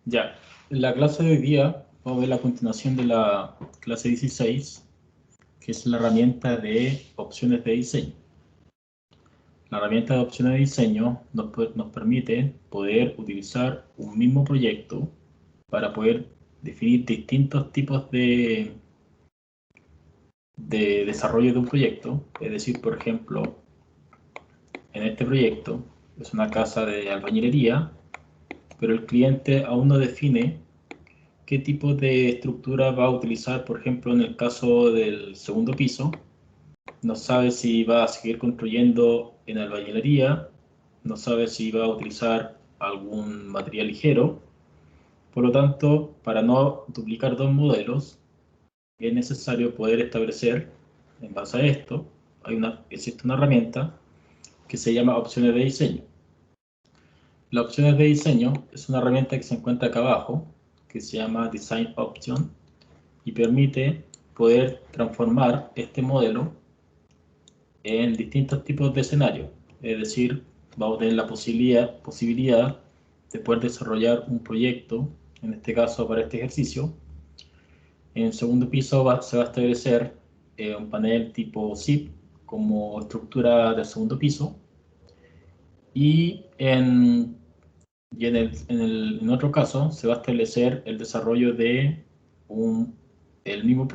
Ya, en la clase de hoy día vamos a ver la continuación de la clase 16, que es la herramienta de opciones de diseño. La herramienta de opciones de diseño nos permite poder utilizar un mismo proyecto para poder definir distintos tipos de desarrollo de un proyecto. Es decir, por ejemplo, en este proyecto es una casa de albañilería, pero el cliente aún no define qué tipo de estructura va a utilizar. Por ejemplo, en el caso del segundo piso, no sabe si va a seguir construyendo en albañilería, no sabe si va a utilizar algún material ligero. Por lo tanto, para no duplicar dos modelos, es necesario poder establecer, en base a esto, existe una herramienta que se llama opciones de diseño. Las opciones de diseño es una herramienta que se encuentra acá abajo, que se llama Design Option, y permite poder transformar este modelo en distintos tipos de escenarios. Es decir, vamos a tener la posibilidad de poder desarrollar un proyecto, en este caso para este ejercicio. En el segundo piso se va a establecer un panel tipo zip como estructura del segundo piso, y en otro caso se va a establecer el desarrollo de el mismo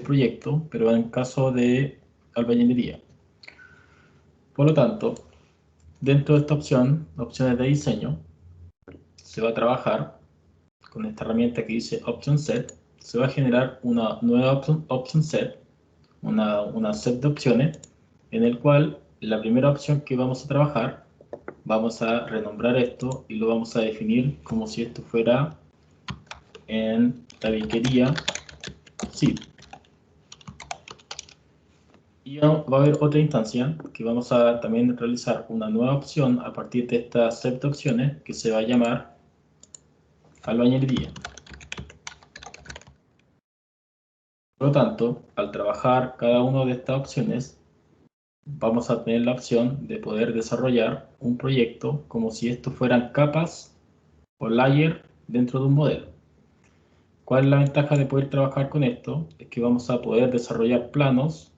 proyecto, pero en caso de albañilería. Por lo tanto, dentro de esta opción, opciones de diseño, se va a trabajar con esta herramienta que dice Option Set. Se va a generar una nueva option set, una set de opciones, en el cual la primera opción que vamos a trabajar, vamos a renombrar esto y lo vamos a definir como si esto fuera en tabiquería sí. Y va a haber otra instancia que vamos a también realizar una nueva opción a partir de esta set de opciones que se va a llamar albañilería. Por lo tanto, al trabajar cada una de estas opciones, vamos a tener la opción de poder desarrollar un proyecto como si esto fueran capas o layer dentro de un modelo. ¿Cuál es la ventaja de poder trabajar con esto? Es que vamos a poder desarrollar planos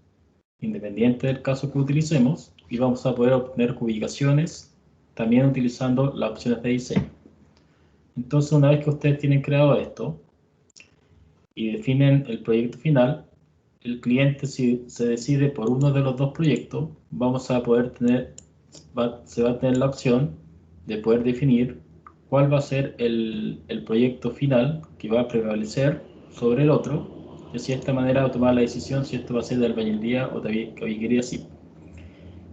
independiente del caso que utilicemos, y vamos a poder obtener ubicaciones también utilizando las opciones de diseño. Entonces, una vez que ustedes tienen creado esto y definen el proyecto final, el cliente, si se decide por uno de los dos proyectos, vamos a poder se va a tener la opción de poder definir cuál va a ser el proyecto final que va a prevalecer sobre el otro, y así de esta manera tomar la decisión si esto va a ser de albañilería o tabiquería sí.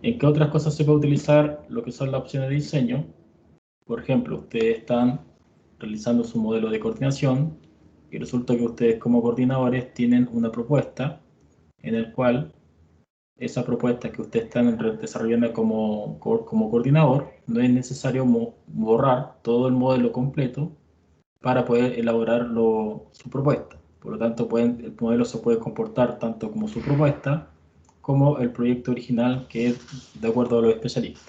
¿En qué otras cosas se puede utilizar lo que son las opciones de diseño? Por ejemplo, ustedes están realizando su modelo de coordinación y resulta que ustedes como coordinadores tienen una propuesta en el cual esa propuesta que ustedes están desarrollando como coordinador, no es necesario borrar todo el modelo completo para poder elaborar su propuesta. Por lo tanto, el modelo se puede comportar tanto como su propuesta como el proyecto original, que es de acuerdo a los especialistas.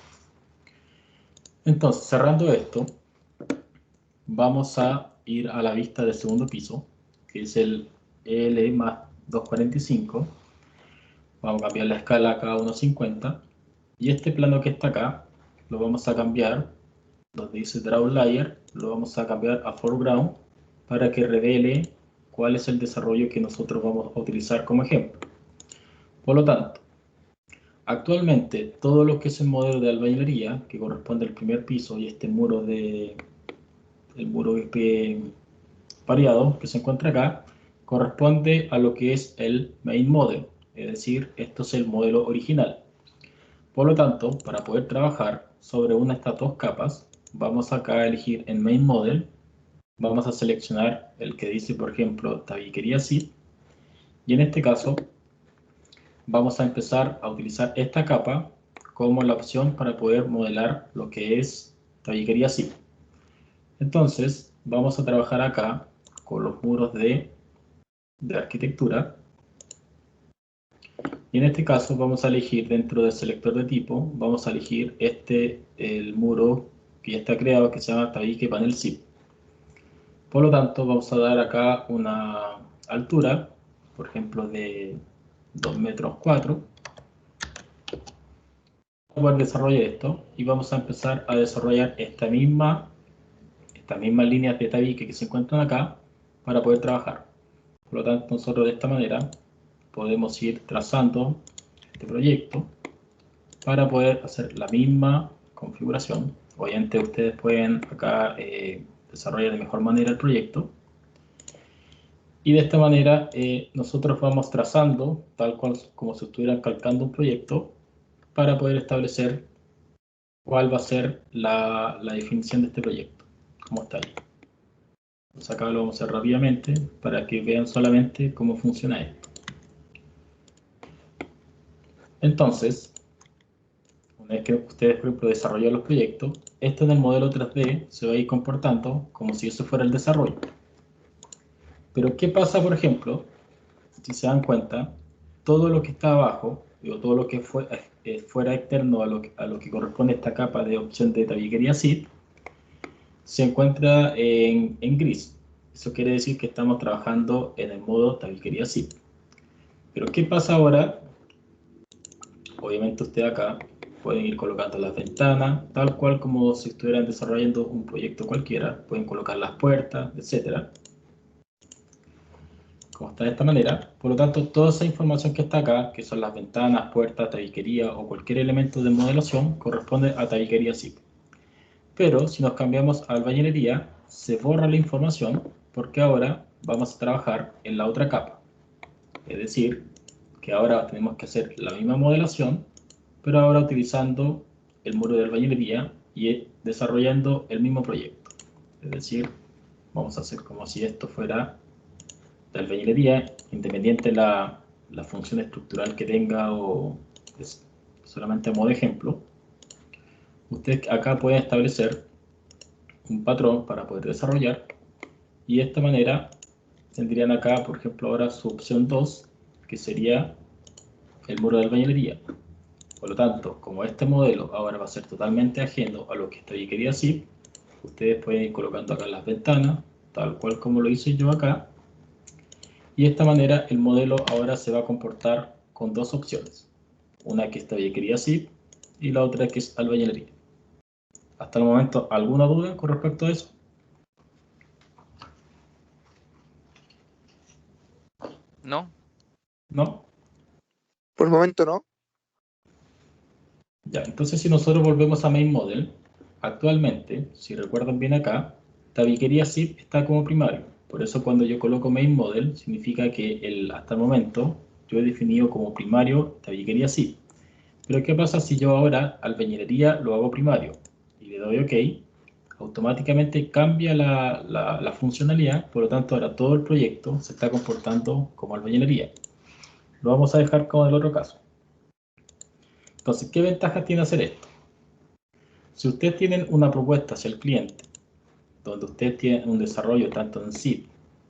Entonces, cerrando esto, vamos a ir a la vista del segundo piso, que es el EL más 245. Vamos a cambiar la escala acá a 1.50. Y este plano que está acá, lo vamos a cambiar, donde dice Draw Layer, lo vamos a cambiar a Foreground para que revele cuál es el desarrollo que nosotros vamos a utilizar como ejemplo. Por lo tanto, actualmente todo lo que es el modelo de albañilería, que corresponde al primer piso, y este muro pareado que se encuentra acá, corresponde a lo que es el main model, es decir, esto es el modelo original. Por lo tanto, para poder trabajar sobre una de estas dos capas, vamos acá a elegir en main model, vamos a seleccionar el que dice, por ejemplo, tabiquería sí, y en este caso vamos a empezar a utilizar esta capa como la opción para poder modelar lo que es tabiquería sí. Entonces, vamos a trabajar acá con los muros de arquitectura, y en este caso vamos a elegir dentro del selector de tipo, vamos a elegir el muro que ya está creado, que se llama tabique panel zip. Por lo tanto, vamos a dar acá una altura, por ejemplo, de 2 metros 4. Vamos a poder desarrollar esto y vamos a empezar a desarrollar estas mismas líneas de tabique que se encuentran acá para poder trabajar. Por lo tanto, nosotros de esta manera podemos ir trazando este proyecto para poder hacer la misma configuración. Obviamente ustedes pueden acá desarrollar de mejor manera el proyecto. Y de esta manera nosotros vamos trazando, tal cual como si estuvieran calcando un proyecto, para poder establecer cuál va a ser la definición de este proyecto, como está ahí. Entonces acá lo vamos a hacer rápidamente para que vean solamente cómo funciona esto. Entonces, una vez que ustedes, por ejemplo, desarrollan los proyectos, esto en el modelo 3D se va a ir comportando como si eso fuera el desarrollo. Pero ¿qué pasa, por ejemplo, si se dan cuenta, todo lo que está abajo, o todo lo que fuera externo a lo que corresponde a esta capa de opción de tabiquería SIP, se encuentra en gris. Eso quiere decir que estamos trabajando en el modo tabiquería SIP. Pero ¿qué pasa ahora? Obviamente usted acá pueden ir colocando las ventanas, tal cual como si estuvieran desarrollando un proyecto cualquiera. Pueden colocar las puertas, etcétera, como está de esta manera. Por lo tanto, toda esa información que está acá, que son las ventanas, puertas, tabiquería o cualquier elemento de modelación, corresponde a tabiquería SIP. Pero si nos cambiamos a albañilería, se borra la información porque ahora vamos a trabajar en la otra capa. Es decir, que ahora tenemos que hacer la misma modelación, pero ahora utilizando el muro de albañilería y desarrollando el mismo proyecto. Es decir, vamos a hacer como si esto fuera de albañilería, independiente la función estructural que tenga o es solamente a modo de ejemplo. Ustedes acá pueden establecer un patrón para poder desarrollar y de esta manera tendrían acá, por ejemplo, ahora su opción 2, que sería el muro de albañilería. Por lo tanto, como este modelo ahora va a ser totalmente ajeno a lo que tabiquería SIP, ustedes pueden ir colocando acá las ventanas, tal cual como lo hice yo acá, y de esta manera el modelo ahora se va a comportar con dos opciones, una que es tabiquería SIP y la otra que es albañilería. Hasta el momento, ¿alguna duda con respecto a eso? ¿No? ¿No? Por el momento no. Ya, entonces si nosotros volvemos a Main Model, actualmente, si recuerdan bien acá, tabiquería SIP está como primario. Por eso cuando yo coloco Main Model, significa que hasta el momento yo he definido como primario tabiquería SIP. Pero ¿qué pasa si yo ahora albañilería lo hago primario? Y le doy OK, automáticamente cambia la funcionalidad, por lo tanto ahora todo el proyecto se está comportando como albañilería. Lo vamos a dejar como en el otro caso. Entonces, ¿qué ventajas tiene hacer esto? Si ustedes tienen una propuesta hacia el cliente, donde ustedes tienen un desarrollo tanto en SIP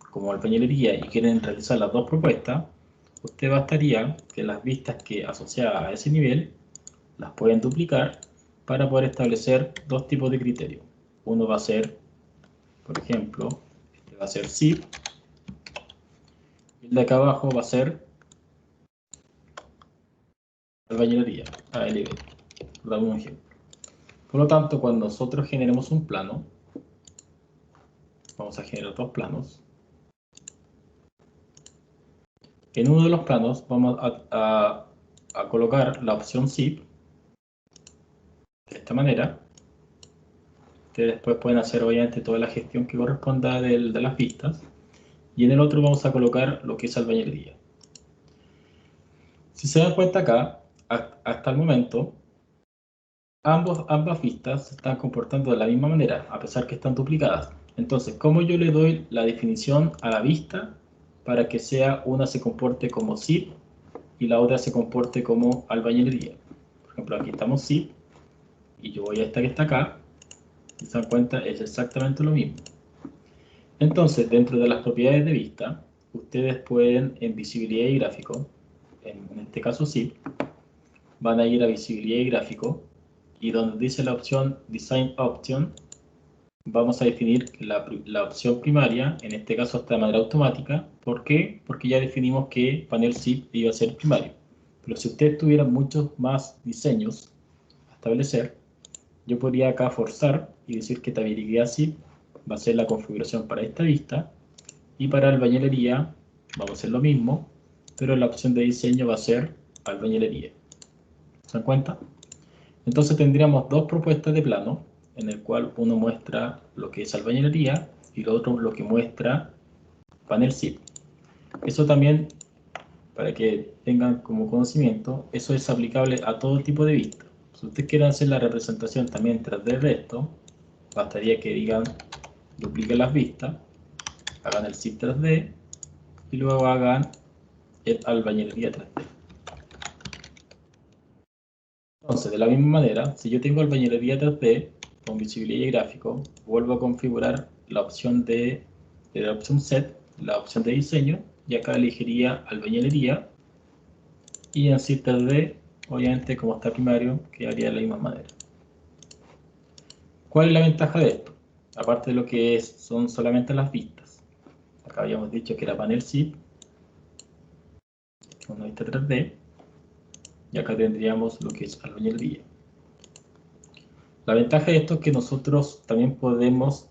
como albañilería y quieren realizar las dos propuestas, usted bastaría que las vistas que asociadas a ese nivel las pueden duplicar para poder establecer dos tipos de criterios. Uno va a ser, por ejemplo, este va a ser SIP y el de acá abajo va a ser albañilería, ALB, por dar un ejemplo. Por lo tanto, cuando nosotros generemos un plano, vamos a generar dos planos. En uno de los planos vamos a colocar la opción SIP de esta manera. Ustedes después pueden hacer obviamente toda la gestión que corresponda de las vistas. Y en el otro vamos a colocar lo que es albañilería. Si se dan cuenta acá, hasta el momento, ambas vistas se están comportando de la misma manera, a pesar que están duplicadas. Entonces, ¿cómo yo le doy la definición a la vista para que una se comporte como SIP y la otra se comporte como albañilería? Por ejemplo, aquí estamos SIP y yo voy a esta que está acá. Si se dan cuenta, es exactamente lo mismo. Entonces, dentro de las propiedades de vista, ustedes pueden en visibilidad y gráfico, en este caso SIP, van a ir a visibilidad y gráfico y donde dice la opción Design Option, vamos a definir la opción primaria, en este caso está de manera automática. ¿Por qué? Porque ya definimos que panel zip iba a ser primario. Pero si ustedes tuvieran muchos más diseños a establecer, yo podría acá forzar y decir que tabilería zip va a ser la configuración para esta vista, y para albañilería vamos a hacer lo mismo, pero la opción de diseño va a ser albañilería. ¿Se dan cuenta? Entonces tendríamos dos propuestas de plano, en el cual uno muestra lo que es albañilería y lo otro lo que muestra panel zip. Eso también, para que tengan como conocimiento, eso es aplicable a todo tipo de vista. Si ustedes quieren hacer la representación también 3D de esto, bastaría que digan, dupliquen las vistas, hagan el zip 3D y luego hagan el albañilería 3D. Entonces, de la misma manera, si yo tengo albañilería 3D con visibilidad y gráfico, vuelvo a configurar la opción de la opción set, la opción de diseño, y acá elegiría albañilería, y en Zip 3D, obviamente como está primario, quedaría de la misma manera. ¿Cuál es la ventaja de esto? Aparte de lo que son solamente las vistas. Acá habíamos dicho que era panel Zip, una vista 3D, y acá tendríamos lo que es albañilería. La ventaja de esto es que nosotros también podemos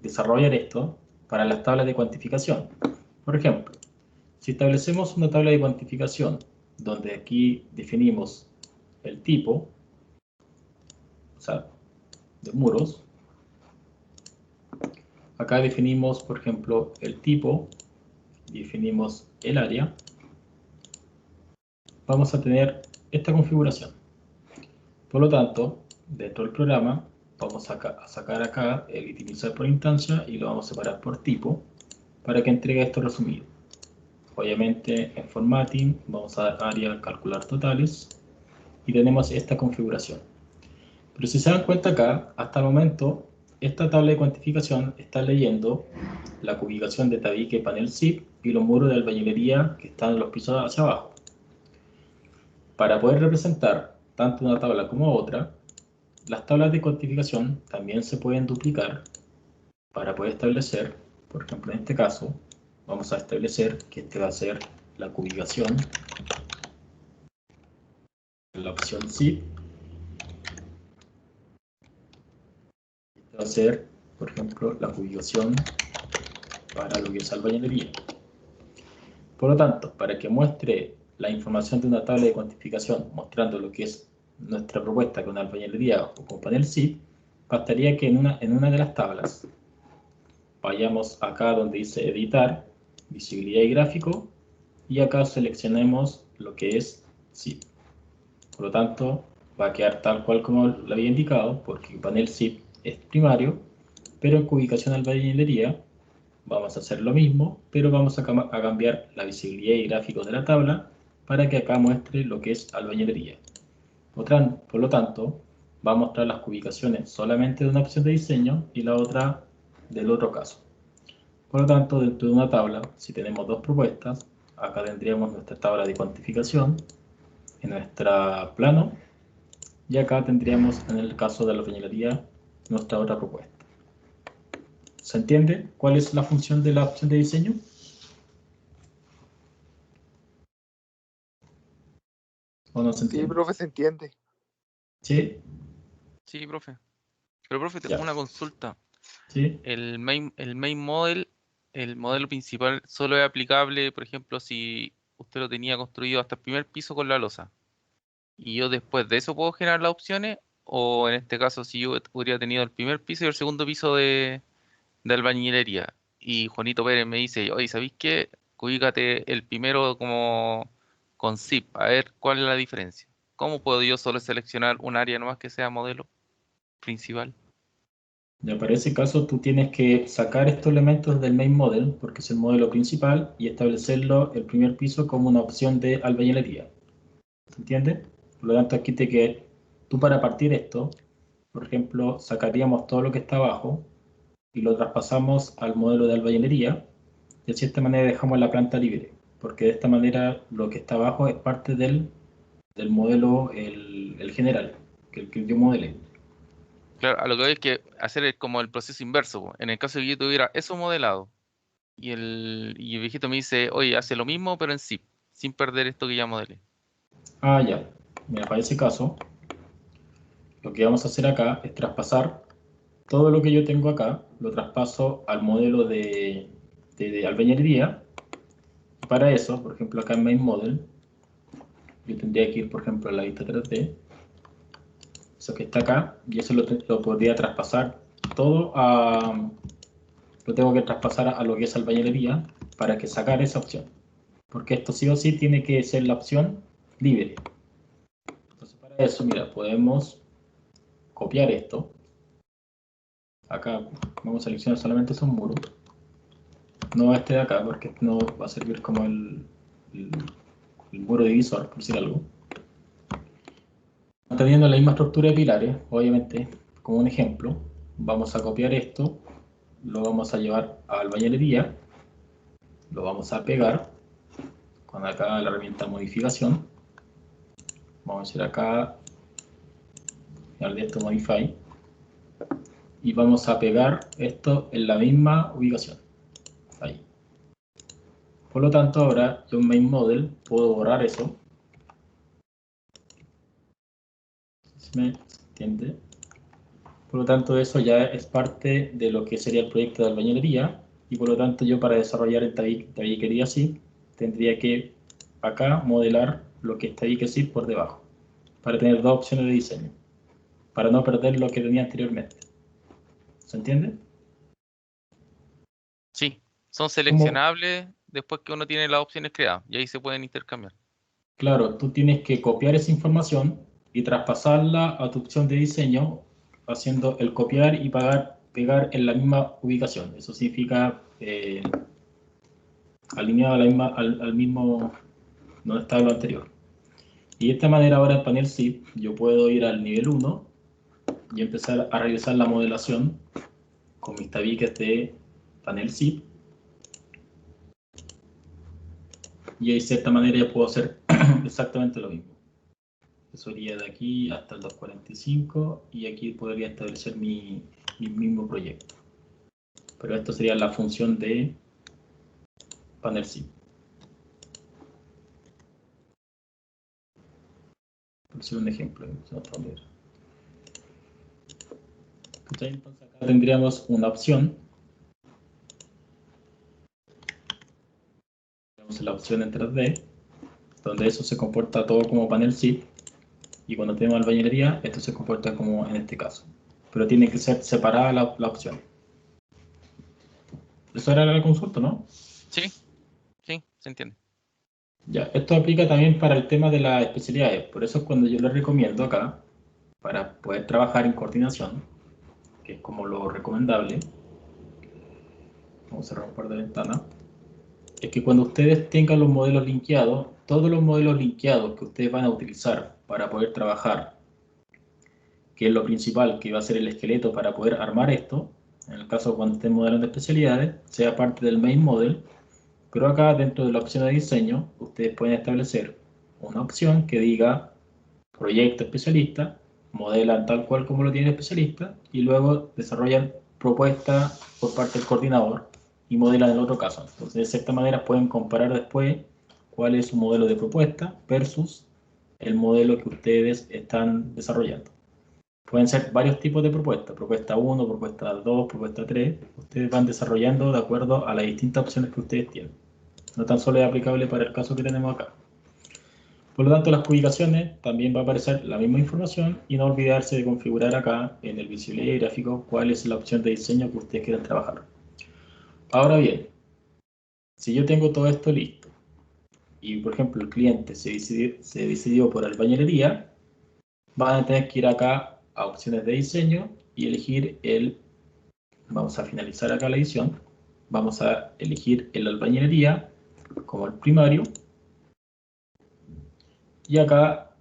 desarrollar esto para las tablas de cuantificación. Por ejemplo, si establecemos una tabla de cuantificación donde aquí definimos el tipo, o sea, de muros, acá definimos, por ejemplo, el tipo, definimos el área, vamos a tener esta configuración. Por lo tanto, dentro del programa vamos a sacar acá el itemizar por instancia y lo vamos a separar por tipo para que entregue esto resumido. Obviamente en formatting vamos a área calcular totales y tenemos esta configuración. Pero si se dan cuenta acá, hasta el momento, esta tabla de cuantificación está leyendo la ubicación de tabique panel zip y los muros de albañilería que están en los pisos hacia abajo. Para poder representar tanto una tabla como otra, las tablas de cuantificación también se pueden duplicar para poder establecer, por ejemplo en este caso, vamos a establecer que este va a ser la ubicación, la opción zip, este va a ser, por ejemplo, la ubicación para lo que es albañilería. Por lo tanto, para que muestre la información de una tabla de cuantificación mostrando lo que es nuestra propuesta con albañilería o con panel zip, bastaría que en una de las tablas vayamos acá donde dice editar, visibilidad y gráfico, y acá seleccionemos lo que es zip. Por lo tanto, va a quedar tal cual como lo había indicado, porque el panel zip es primario, pero en ubicación albañilería vamos a hacer lo mismo, pero vamos a cambiar la visibilidad y gráfico de la tabla para que acá muestre lo que es albañilería. Por lo tanto, va a mostrar las ubicaciones solamente de una opción de diseño y la otra del otro caso. Por lo tanto, dentro de una tabla, si tenemos dos propuestas, acá tendríamos nuestra tabla de cuantificación en nuestro plano, y acá tendríamos, en el caso de la albañilería, nuestra otra propuesta. ¿Se entiende cuál es la función de la opción de diseño? ¿O no se Sí, entiende? profe, se entiende. ¿Sí? Sí, profe. Pero, profe, Ya. una consulta. ¿Sí? El main model, el modelo principal, solo es aplicable, por ejemplo, si usted lo tenía construido hasta el primer piso con la losa. Y yo después de eso puedo generar las opciones, o en este caso, si yo hubiera tenido el primer piso y el segundo piso de albañilería, y Juanito Pérez me dice, oye, ¿sabéis qué? Ubícate el primero como con zip, a ver cuál es la diferencia. ¿Cómo puedo yo solo seleccionar un área nomás que sea modelo principal? Ya, para ese caso tú tienes que sacar estos elementos del main model, porque es el modelo principal, y establecerlo el primer piso como una opción de albañilería. ¿Se entiende? Por lo tanto, aquí que tú para partir esto, por ejemplo, sacaríamos todo lo que está abajo y lo traspasamos al modelo de albañilería, y de cierta manera dejamos la planta libre, porque de esta manera lo que está abajo es parte del modelo, el general, que yo modelé. Claro, a lo que voy es que hacer como el proceso inverso, po. En el caso de que yo tuviera eso modelado y el viejito me dice, oye, hace lo mismo pero en zip, sin perder esto que ya modelé. Ah, ya. Mira, para ese caso, lo que vamos a hacer acá es traspasar todo lo que yo tengo acá, lo traspaso al modelo de albañilería. Para eso, por ejemplo, acá en Main Model, yo tendría que ir, por ejemplo, a la vista 3D, eso que está acá, y eso lo podría traspasar todo a... Lo tengo que traspasar a lo que es albañilería para que sacar esa opción. Porque esto sí o sí tiene que ser la opción libre. Entonces para eso, mira, podemos copiar esto. Acá vamos a seleccionar solamente esos muros. No este de acá, porque no va a servir como el muro divisor, por decir algo. Manteniendo la misma estructura de pilares, obviamente, como un ejemplo, vamos a copiar esto, lo vamos a llevar a albañilería, lo vamos a pegar con acá la herramienta modificación. Vamos a ir acá, al de esto modify, y vamos a pegar esto en la misma ubicación. Ahí. Por lo tanto, ahora yo en Main Model puedo borrar eso. ¿Se me entiende? Por lo tanto, eso ya es parte de lo que sería el proyecto de albañilería, y por lo tanto yo para desarrollar el tabiquería SIP tendría que acá modelar lo que es tabique SIP por debajo, para tener dos opciones de diseño, para no perder lo que tenía anteriormente. ¿Se entiende? Sí, son Como, seleccionables después que uno tiene las opciones creadas y ahí se pueden intercambiar. claro, tú tienes que copiar esa información y traspasarla a tu opción de diseño haciendo el copiar y pegar en la misma ubicación. Eso significa alineado a al mismo donde estaba lo anterior. Y de esta manera ahora en panel SIP yo puedo ir al nivel 1 y empezar a realizar la modelación con mis tabiques de panel SIP. Y de cierta manera ya puedo hacer exactamente lo mismo. Eso iría de aquí hasta el 245 y aquí podría establecer mi mismo proyecto. Pero esto sería la función de panel SIP. Por ser un ejemplo. Entonces acá tendríamos una opción. Tenemos la opción en 3D, donde eso se comporta todo como panel SIP. Y cuando tenemos albañilería, esto se comporta como en este caso. Pero tiene que ser separada la opción. Eso era la consulta, ¿no? Sí, sí, se entiende. Ya, esto aplica también para el tema de las especialidades. Por eso es cuando yo les recomiendo acá, para poder trabajar en coordinación, que es como lo recomendable. Vamos a cerrar un par de ventanas. Es que cuando ustedes tengan los modelos linkeados, todos los modelos linkeados que ustedes van a utilizar para poder trabajar, que es lo principal, que va a ser el esqueleto para poder armar esto, en el caso cuando estén modelando especialidades, sea parte del main model, pero acá dentro de la opción de diseño, ustedes pueden establecer una opción que diga proyecto especialista, modelan tal cual como lo tiene el especialista, y luego desarrollan propuesta por parte del coordinador y modelan el otro caso. Entonces, de cierta manera pueden comparar después cuál es su modelo de propuesta versus el modelo que ustedes están desarrollando. Pueden ser varios tipos de propuestas, propuesta 1, propuesta 2, propuesta 3. Ustedes van desarrollando de acuerdo a las distintas opciones que ustedes tienen. No tan solo es aplicable para el caso que tenemos acá. Por lo tanto, las publicaciones también va a aparecer la misma información y no olvidarse de configurar acá en el visible gráfico cuál es la opción de diseño que ustedes quieran trabajar. Ahora bien, si yo tengo todo esto listo y por ejemplo el cliente se decidió por albañilería, van a tener que ir acá a opciones de diseño y elegir vamos a finalizar acá la edición, vamos a elegir el albañilería como el primario y acá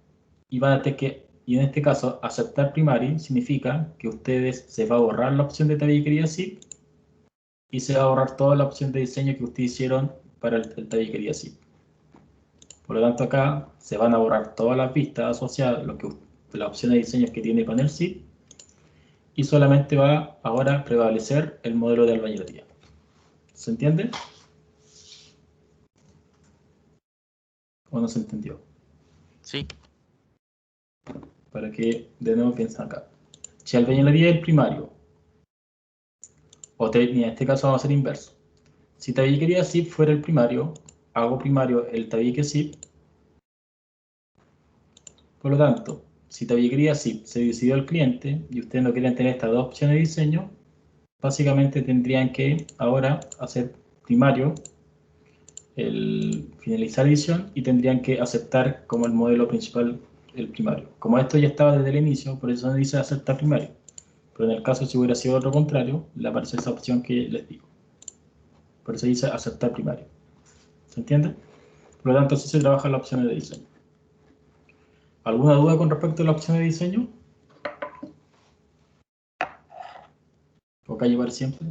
van a tener que, y en este caso aceptar primario significa que ustedes se va a borrar la opción de tabiquería SIP y se va a borrar toda la opción de diseño que ustedes hicieron para el tabiquería SIP. Por lo tanto acá se van a borrar todas las vistas asociadas a las opciones de diseño que tiene panel SIP y solamente va ahora a prevalecer el modelo de albañilería. ¿Se entiende? ¿O no se entendió? Sí. Para que de nuevo piensen acá. Si albañilería es el primario, en este caso vamos a hacer inverso. Si tabiquería SIP fuera el primario, hago primario el tabique SIP. Por lo tanto, si tabiquería SIP se decidió el cliente y ustedes no quieren tener estas dos opciones de diseño, básicamente tendrían que ahora hacer primario el finalizar edición y tendrían que aceptar como el modelo principal el primario. Como esto ya estaba desde el inicio, por eso no dice aceptar primario. Pero en el caso si hubiera sido otro contrario, le aparece esa opción que les digo. Por eso dice aceptar primario. ¿Se entiende? Por lo tanto, así se trabajan las opciones de diseño. ¿Alguna duda con respecto a las opciones de diseño? ¿O calle para siempre?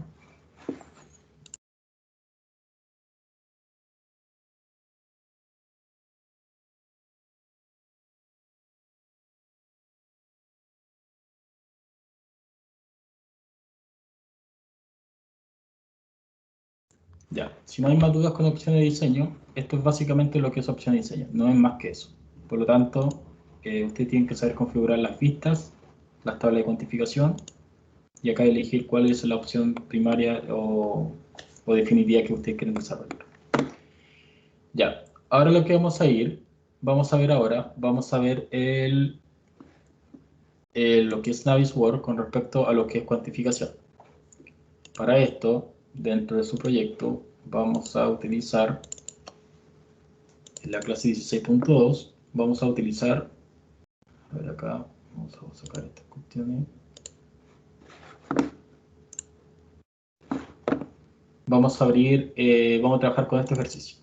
Ya, si no hay más dudas con opciones de diseño, esto es básicamente lo que es opción de diseño, no es más que eso. Por lo tanto, ustedes tienen que saber configurar las vistas, las tablas de cuantificación, y acá elegir cuál es la opción primaria o definitiva que ustedes quieren desarrollar. Ya, ahora lo que vamos a ver ahora, vamos a ver lo que es Navisworks con respecto a lo que es cuantificación. Para esto, dentro de su proyecto, vamos a utilizar en la clase 16.2, vamos a utilizar, a ver acá, vamos a sacar estas cuestiones. Vamos a abrir, vamos a trabajar con este ejercicio.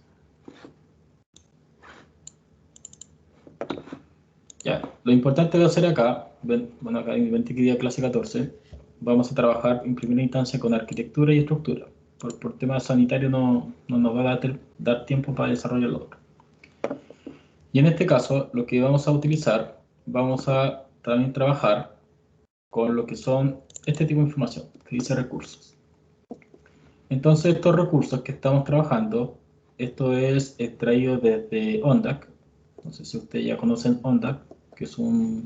Ya, lo importante de hacer acá, bueno, acá en mi clase 14, vamos a trabajar en primera instancia con arquitectura y estructura. Por temas sanitarios no nos va a dar tiempo para desarrollar lo otro. Y en este caso, lo que vamos a utilizar, vamos a también trabajar con lo que son este tipo de información, que dice recursos. Entonces, estos recursos que estamos trabajando, esto es extraído desde ONDAC. No sé si ustedes ya conocen ONDAC, que es una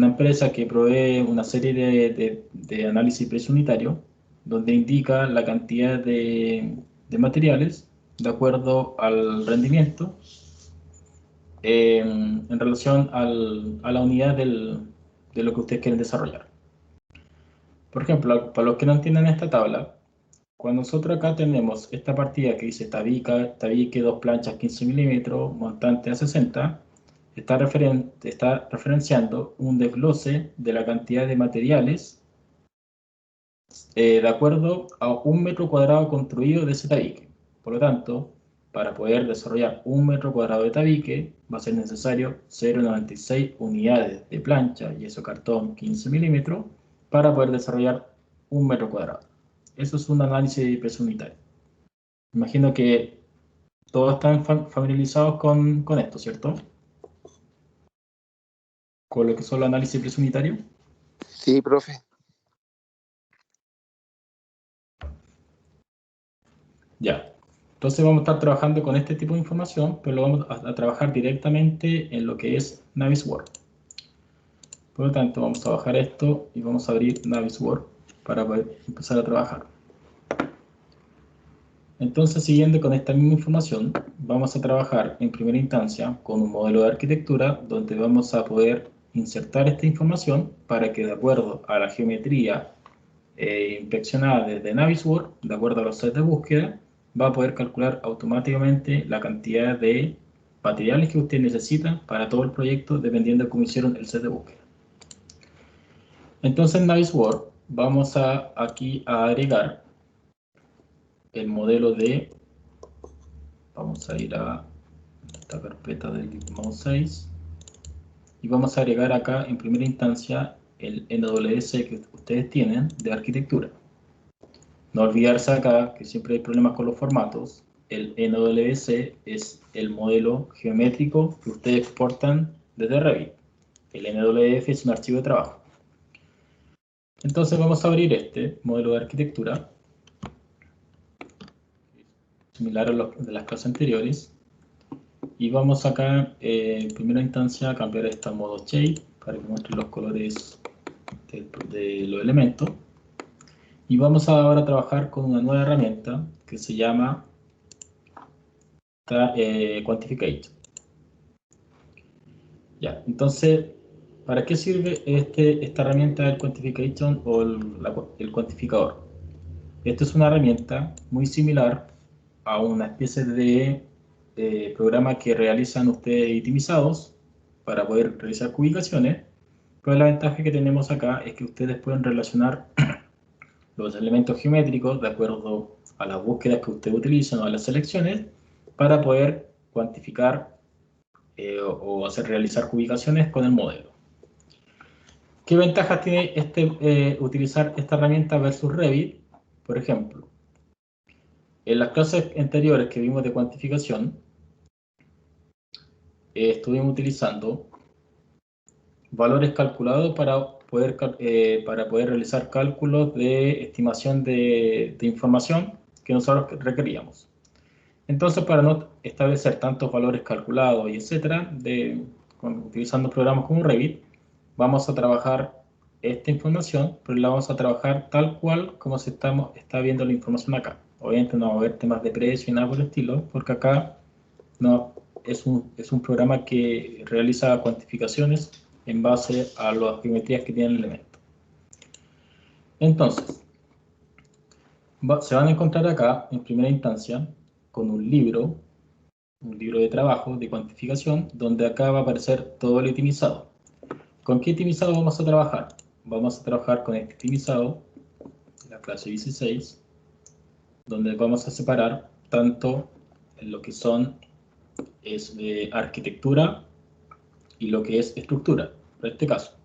empresa que provee una serie de análisis precio unitario, donde indica la cantidad de materiales de acuerdo al rendimiento en relación a la unidad de lo que ustedes quieren desarrollar. Por ejemplo, para los que no entienden esta tabla, cuando nosotros acá tenemos esta partida que dice tabique 2 planchas 15 milímetros, montante a 60, está referenciando un desglose de la cantidad de materiales de acuerdo a 1 metro cuadrado construido de ese tabique. Por lo tanto, para poder desarrollar 1 metro cuadrado de tabique, va a ser necesario 0,96 unidades de plancha, y eso cartón 15 milímetros, para poder desarrollar 1 metro cuadrado. Eso es un análisis de peso unitario. Imagino que todos están familiarizados con esto, ¿cierto? Con lo que son los análisis de peso unitario. Sí, profe. Ya. Entonces vamos a estar trabajando con este tipo de información, pero lo vamos a trabajar directamente en lo que es Navisworks. Por lo tanto, vamos a bajar esto y vamos a abrir Navisworks para poder empezar a trabajar. Entonces, siguiendo con esta misma información, vamos a trabajar en primera instancia con un modelo de arquitectura donde vamos a poder insertar esta información para que, de acuerdo a la geometría inspeccionada desde Navisworks, de acuerdo a los sets de búsqueda, va a poder calcular automáticamente la cantidad de materiales que usted necesita para todo el proyecto, dependiendo de cómo hicieron el set de búsqueda. Entonces, en Navisworks vamos aquí a agregar el modelo de, vamos a ir a esta carpeta del mouse 6 y vamos a agregar acá en primera instancia el NWS que ustedes tienen de arquitectura. No olvidarse acá que siempre hay problemas con los formatos. El NWS es el modelo geométrico que ustedes exportan desde Revit. El NWF es un archivo de trabajo. Entonces vamos a abrir este modelo de arquitectura, similar a los de las clases anteriores, y vamos acá, en primera instancia, a cambiar esto a modo shape, para que muestre los colores de los elementos. Y vamos ahora a trabajar con una nueva herramienta que se llama Quantificate. Ya, entonces, ¿para qué sirve esta herramienta del Quantification o el cuantificador? Esta es una herramienta muy similar a una especie de programa que realizan ustedes itemizados para poder realizar cubicaciones, pero la ventaja que tenemos acá es que ustedes pueden relacionar los elementos geométricos de acuerdo a las búsquedas que ustedes utilizan o a las selecciones para poder cuantificar o hacer realizar cubicaciones con el modelo. ¿Qué ventajas tiene utilizar esta herramienta versus Revit? Por ejemplo, en las clases anteriores que vimos de cuantificación, estuvimos utilizando valores calculados para poder realizar cálculos de estimación de información que nosotros requeríamos. Entonces, para no establecer tantos valores calculados y etcétera, utilizando programas como Revit, vamos a trabajar esta información, pero la vamos a trabajar tal cual como se está viendo la información acá. Obviamente no va a haber temas de precio y nada por el estilo, porque acá no, es un programa que realiza cuantificaciones en base a las geometrías que tiene el elemento. Entonces, se van a encontrar acá, en primera instancia, con un libro de trabajo de cuantificación, donde acá va a aparecer todo el itemizado. ¿Con qué itemizado vamos a trabajar? Vamos a trabajar con este itemizado, la clase 16, donde vamos a separar tanto lo que es arquitectura y lo que es estructura, por este caso.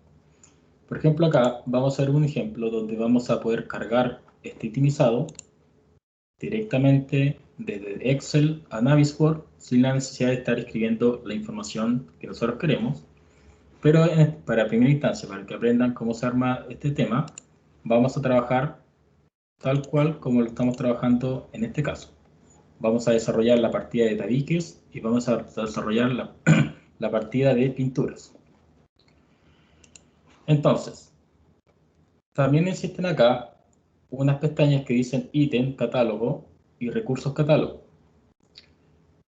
Por ejemplo, acá vamos a ver un ejemplo donde vamos a poder cargar este itemizado directamente desde Excel a Navisworks sin la necesidad de estar escribiendo la información que nosotros queremos. Pero para primera instancia, para que aprendan cómo se arma este tema, vamos a trabajar tal cual como lo estamos trabajando en este caso. Vamos a desarrollar la partida de tabiques y vamos a desarrollar la partida de pinturas. Entonces, también existen acá unas pestañas que dicen ítem, catálogo y recursos catálogo.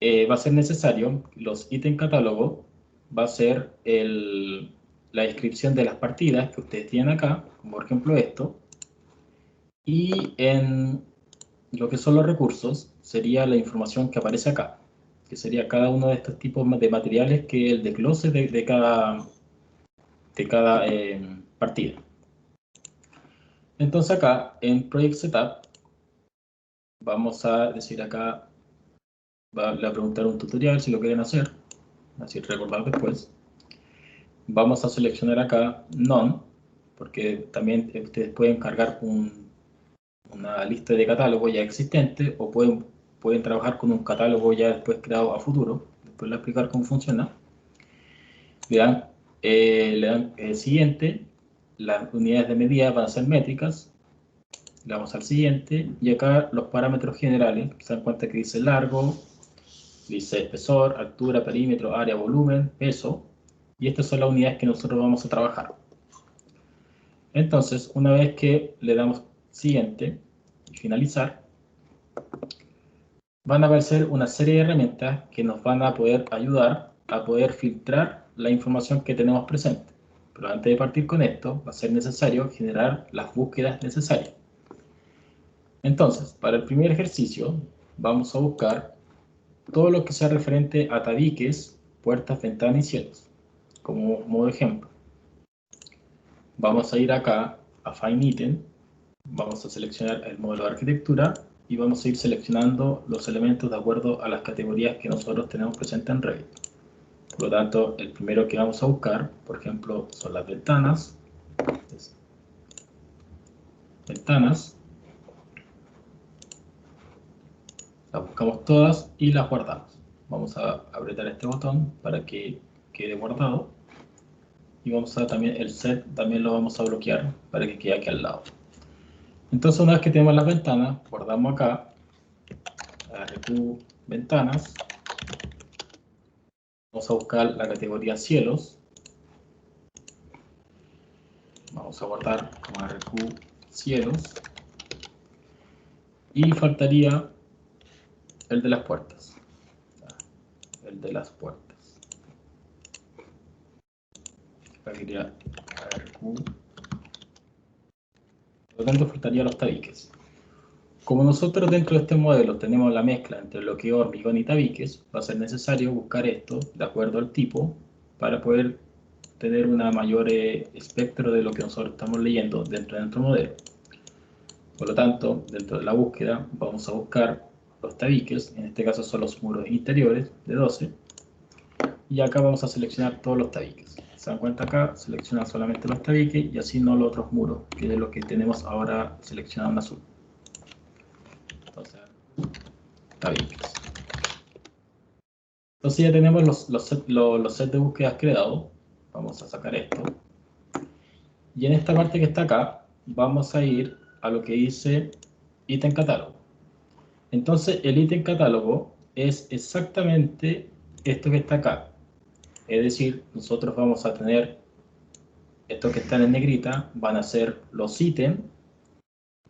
Va a ser necesario, los ítem catálogo va a ser la descripción de las partidas que ustedes tienen acá, como por ejemplo esto, y en lo que son los recursos sería la información que aparece acá, que sería cada uno de estos tipos de materiales que el desglose de cada partida. Entonces acá en Project Setup vamos a decir acá, le a preguntar un tutorial si lo quieren hacer, así recordar después. Vamos a seleccionar acá None, porque también ustedes pueden cargar una lista de catálogo ya existente o pueden trabajar con un catálogo ya después creado a futuro. Después les voy a explicar cómo funciona. Le dan siguiente, las unidades de medida van a ser métricas. Le damos al siguiente y acá los parámetros generales, se dan cuenta que dice largo, dice espesor, altura, perímetro, área, volumen, peso, y estas son las unidades que nosotros vamos a trabajar. Entonces, una vez que le damos siguiente y finalizar, van a aparecer una serie de herramientas que nos van a poder ayudar a poder filtrar la información que tenemos presente. Pero antes de partir con esto, va a ser necesario generar las búsquedas necesarias. Entonces, para el primer ejercicio, vamos a buscar todo lo que sea referente a tabiques, puertas, ventanas y cielos, como modo ejemplo. Vamos a ir acá a Find Item, vamos a seleccionar el modelo de arquitectura y vamos a ir seleccionando los elementos de acuerdo a las categorías que nosotros tenemos presentes en Revit. Por lo tanto, el primero que vamos a buscar, por ejemplo, son las ventanas. Las buscamos todas y las guardamos. Vamos a apretar este botón para que quede guardado. y vamos a también, el set también lo vamos a bloquear para que quede aquí al lado. Entonces una vez que tenemos las ventanas, guardamos acá, ARQ ventanas, vamos a buscar la categoría cielos, vamos a guardar como ARQ cielos, y faltaría el de las puertas, el de las puertas. Acá quería ARQ. Por lo tanto, faltaría los tabiques. Como nosotros dentro de este modelo tenemos la mezcla entre bloqueo, hormigón y tabiques, va a ser necesario buscar esto de acuerdo al tipo para poder tener una mayor espectro de lo que nosotros estamos leyendo dentro de nuestro modelo. Por lo tanto, dentro de la búsqueda vamos a buscar los tabiques, en este caso son los muros interiores de 12, y acá vamos a seleccionar todos los tabiques. Se dan cuenta acá, selecciona solamente los tabiques y así no los otros muros, que es lo que tenemos ahora seleccionado en azul. Entonces, tabiques. Entonces ya tenemos los sets de búsquedas creados. Vamos a sacar esto. Y en esta parte que está acá, vamos a ir a lo que dice ítem catálogo. Entonces el ítem catálogo es exactamente esto que está acá. Es decir, nosotros vamos a tener estos que están en negrita, van a ser los ítems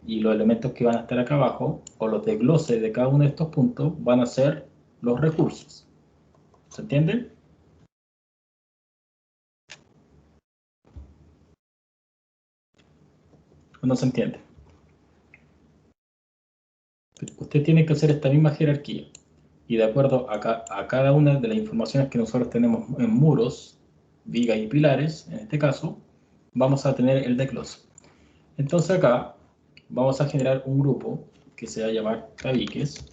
y los elementos que van a estar acá abajo, o los desgloses de cada uno de estos puntos, van a ser los recursos. ¿Se entiende? ¿O no se entiende? Usted tiene que hacer esta misma jerarquía. Y de acuerdo a cada una de las informaciones que nosotros tenemos en muros, vigas y pilares, en este caso, vamos a tener el desglose. Entonces acá vamos a generar un grupo que se va a llamar tabiques.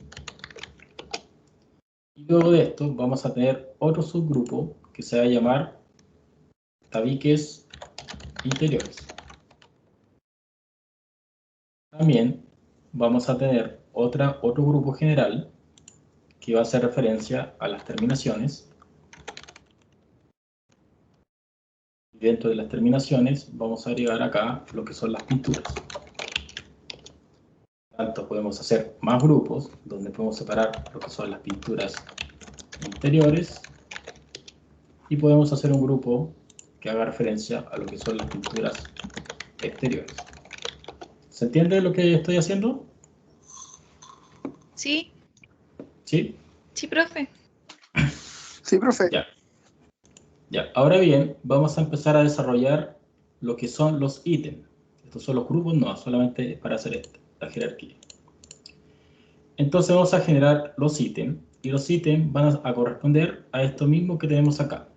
Y luego de esto vamos a tener otro subgrupo que se va a llamar tabiques interiores. También vamos a tener otro grupo general que va a hacer referencia a las terminaciones. Dentro de las terminaciones vamos a agregar acá lo que son las pinturas. Tanto podemos hacer más grupos donde podemos separar lo que son las pinturas interiores y podemos hacer un grupo que haga referencia a lo que son las pinturas exteriores. ¿Se entiende lo que estoy haciendo? Sí. ¿Sí? Sí, profe. Sí, profe. Ya. Ya. Ahora bien, vamos a empezar a desarrollar lo que son los ítems. Estos son los grupos, no, solamente para hacer la jerarquía. Entonces vamos a generar los ítems, y los ítems van a corresponder a esto mismo que tenemos acá.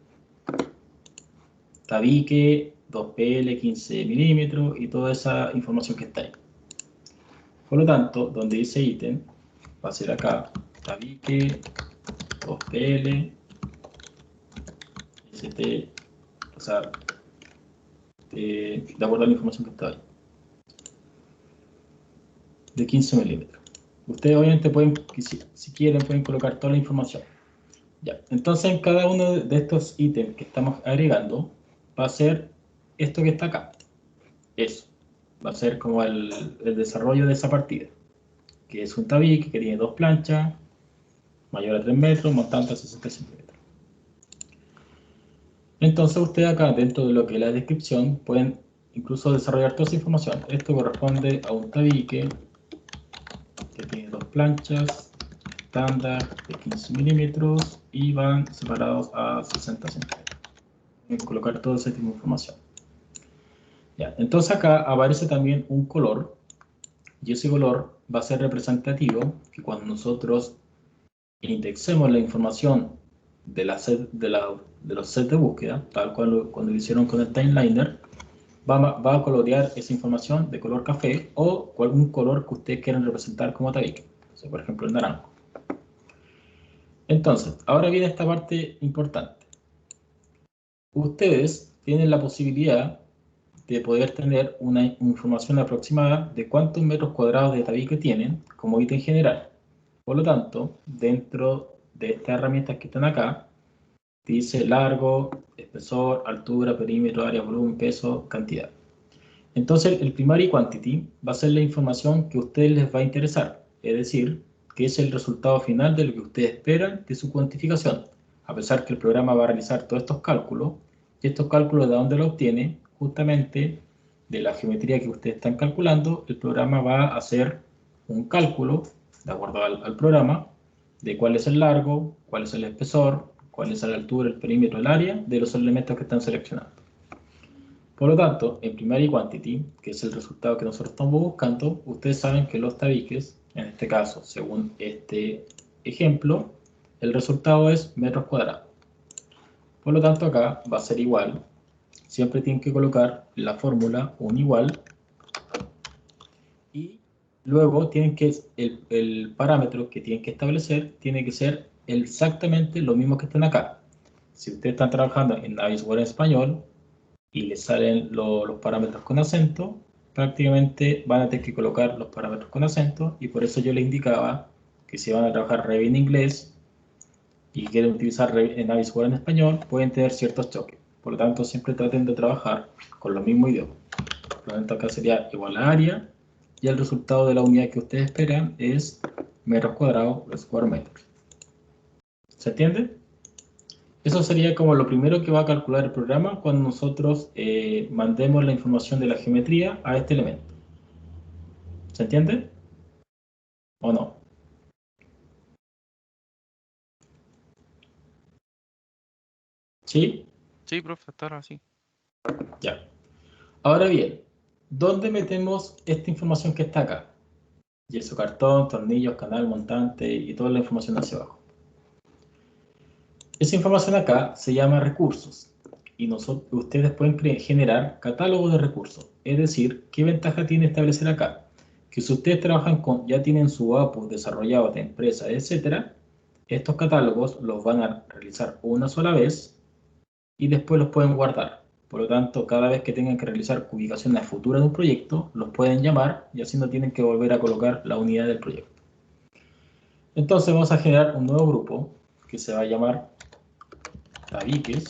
Tabique, 2PL, 15 milímetros y toda esa información que está ahí. Por lo tanto, donde dice ítem, va a ser acá, tabique, 2PL, ST, o sea, de acuerdo a la información que está ahí, de 15 milímetros. Ustedes obviamente pueden, si quieren, pueden colocar toda la información. Ya. Entonces, en cada uno de estos ítems que estamos agregando, va a ser esto que está acá. Eso. Va a ser como el desarrollo de esa partida. Que es un tabique que tiene 2 planchas, mayor a 3 metros, montante a 60 centímetros. Entonces, ustedes acá, dentro de lo que es la descripción, pueden incluso desarrollar toda esa información. Esto corresponde a un tabique que tiene 2 planchas, estándar de 15 milímetros y van separados a 60 centímetros. Voy a colocar todo ese tipo de información. Ya, entonces acá aparece también un color y ese color va a ser representativo que cuando nosotros indexemos la información de los sets de búsqueda, tal cual cuando lo hicieron con el timeliner, va a colorear esa información de color café o algún color que ustedes quieran representar como tabique, o sea, por ejemplo el naranjo. Entonces, ahora viene esta parte importante. Ustedes tienen la posibilidad de poder tener una información aproximada de cuántos metros cuadrados de tabique tienen como ítem general. Por lo tanto, dentro de estas herramientas que están acá, dice largo, espesor, altura, perímetro, área, volumen, peso, cantidad. Entonces, el primary quantity va a ser la información que a ustedes les va a interesar, es decir, que es el resultado final de lo que ustedes esperan de su cuantificación. A pesar que el programa va a realizar todos estos cálculos, y estos cálculos de dónde lo obtiene, justamente de la geometría que ustedes están calculando, el programa va a hacer un cálculo, de acuerdo al programa, de cuál es el largo, cuál es el espesor, cuál es la altura, el perímetro, el área, de los elementos que están seleccionando. Por lo tanto, en primary quantity, que es el resultado que nosotros estamos buscando, ustedes saben que los tabiques, en este caso, según este ejemplo, el resultado es metros cuadrados. Por lo tanto, acá va a ser igual. Siempre tienen que colocar la fórmula un igual. Y luego tienen que, el parámetro que tienen que establecer tiene que ser exactamente lo mismo que están acá. Si ustedes están trabajando en Navisworks en español, y les salen los parámetros con acento, prácticamente van a tener que colocar los parámetros con acento, y por eso yo les indicaba que si van a trabajar Revit en inglés y quieren utilizar Navisworks en español, pueden tener ciertos choques. Por lo tanto, siempre traten de trabajar con los mismos idiomas. Por lo tanto, acá sería igual a área, y el resultado de la unidad que ustedes esperan es metros cuadrados o square meters. ¿Se entiende? Eso sería como lo primero que va a calcular el programa cuando nosotros mandemos la información de la geometría a este elemento. ¿Se entiende? ¿O no? ¿Sí? Sí, profe, hasta ahora sí. Ya. Ahora bien, ¿dónde metemos esta información que está acá? Yeso, cartón, tornillos, canal, montante y toda la información hacia abajo. Esa información acá se llama recursos. Y ustedes pueden generar catálogos de recursos. Es decir, ¿qué ventaja tiene establecer acá? Que si ustedes trabajan ya tienen su APU desarrollado de empresa, etcétera, estos catálogos los van a realizar una sola vez y después los pueden guardar. Por lo tanto, cada vez que tengan que realizar ubicaciones futuras de un proyecto, los pueden llamar y así no tienen que volver a colocar la unidad del proyecto. Entonces vamos a generar un nuevo grupo que se va a llamar tabiques.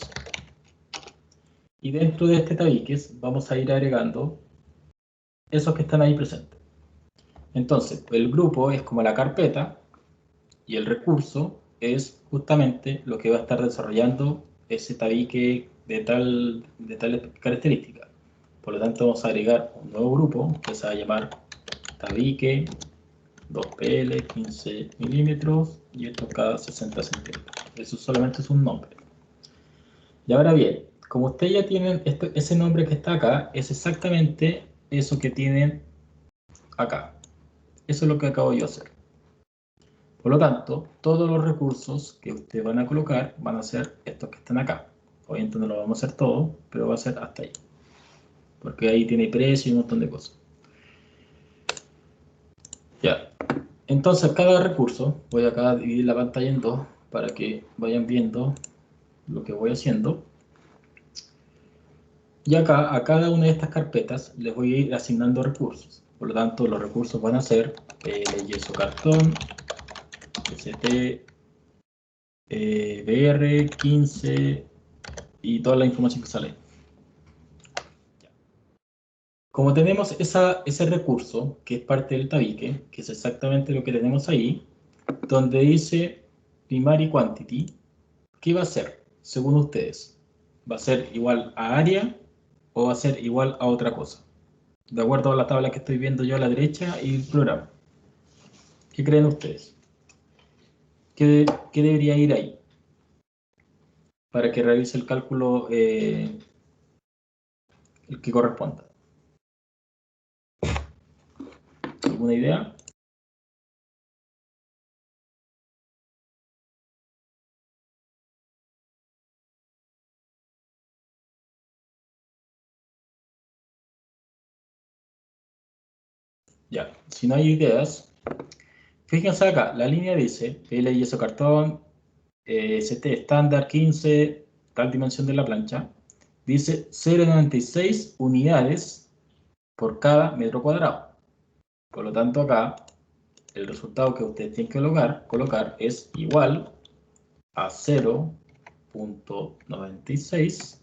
Y dentro de este tabiques vamos a ir agregando esos que están ahí presentes. Entonces, el grupo es como la carpeta y el recurso es justamente lo que va a estar desarrollando ese tabique de tal característica. Por lo tanto, vamos a agregar un nuevo grupo que se va a llamar tabique 2PL 15 milímetros y esto cada 60 centímetros. Eso solamente es un nombre. Y ahora bien, como ustedes ya tienen ese nombre que está acá, es exactamente eso que tienen acá. Eso es lo que acabo yo de hacer. Por lo tanto, todos los recursos que ustedes van a colocar van a ser estos que están acá. Obviamente no lo vamos a hacer todo, pero va a ser hasta ahí. Porque ahí tiene precio y un montón de cosas. Ya. Entonces, cada recurso, voy acá a dividir la pantalla en dos para que vayan viendo lo que voy haciendo. Y acá, a cada una de estas carpetas, les voy a ir asignando recursos. Por lo tanto, los recursos van a ser yeso cartón, ST, BR, 15 y toda la información que sale. Como tenemos ese recurso, que es parte del tabique, que es exactamente lo que tenemos ahí, donde dice primary quantity, ¿qué va a ser, según ustedes? ¿Va a ser igual a área o va a ser igual a otra cosa? De acuerdo a la tabla que estoy viendo yo a la derecha y el programa. ¿Qué creen ustedes? ¿Qué debería ir ahí? Para que realice el cálculo el que corresponda. ¿Alguna idea? Ya, si no hay ideas, fíjense acá, la línea dice PL yeso cartón, ST estándar 15, tal dimensión de la plancha, dice 0,96 unidades por cada metro cuadrado. Por lo tanto, acá el resultado que ustedes tienen que colocar es igual a 0,96 0.96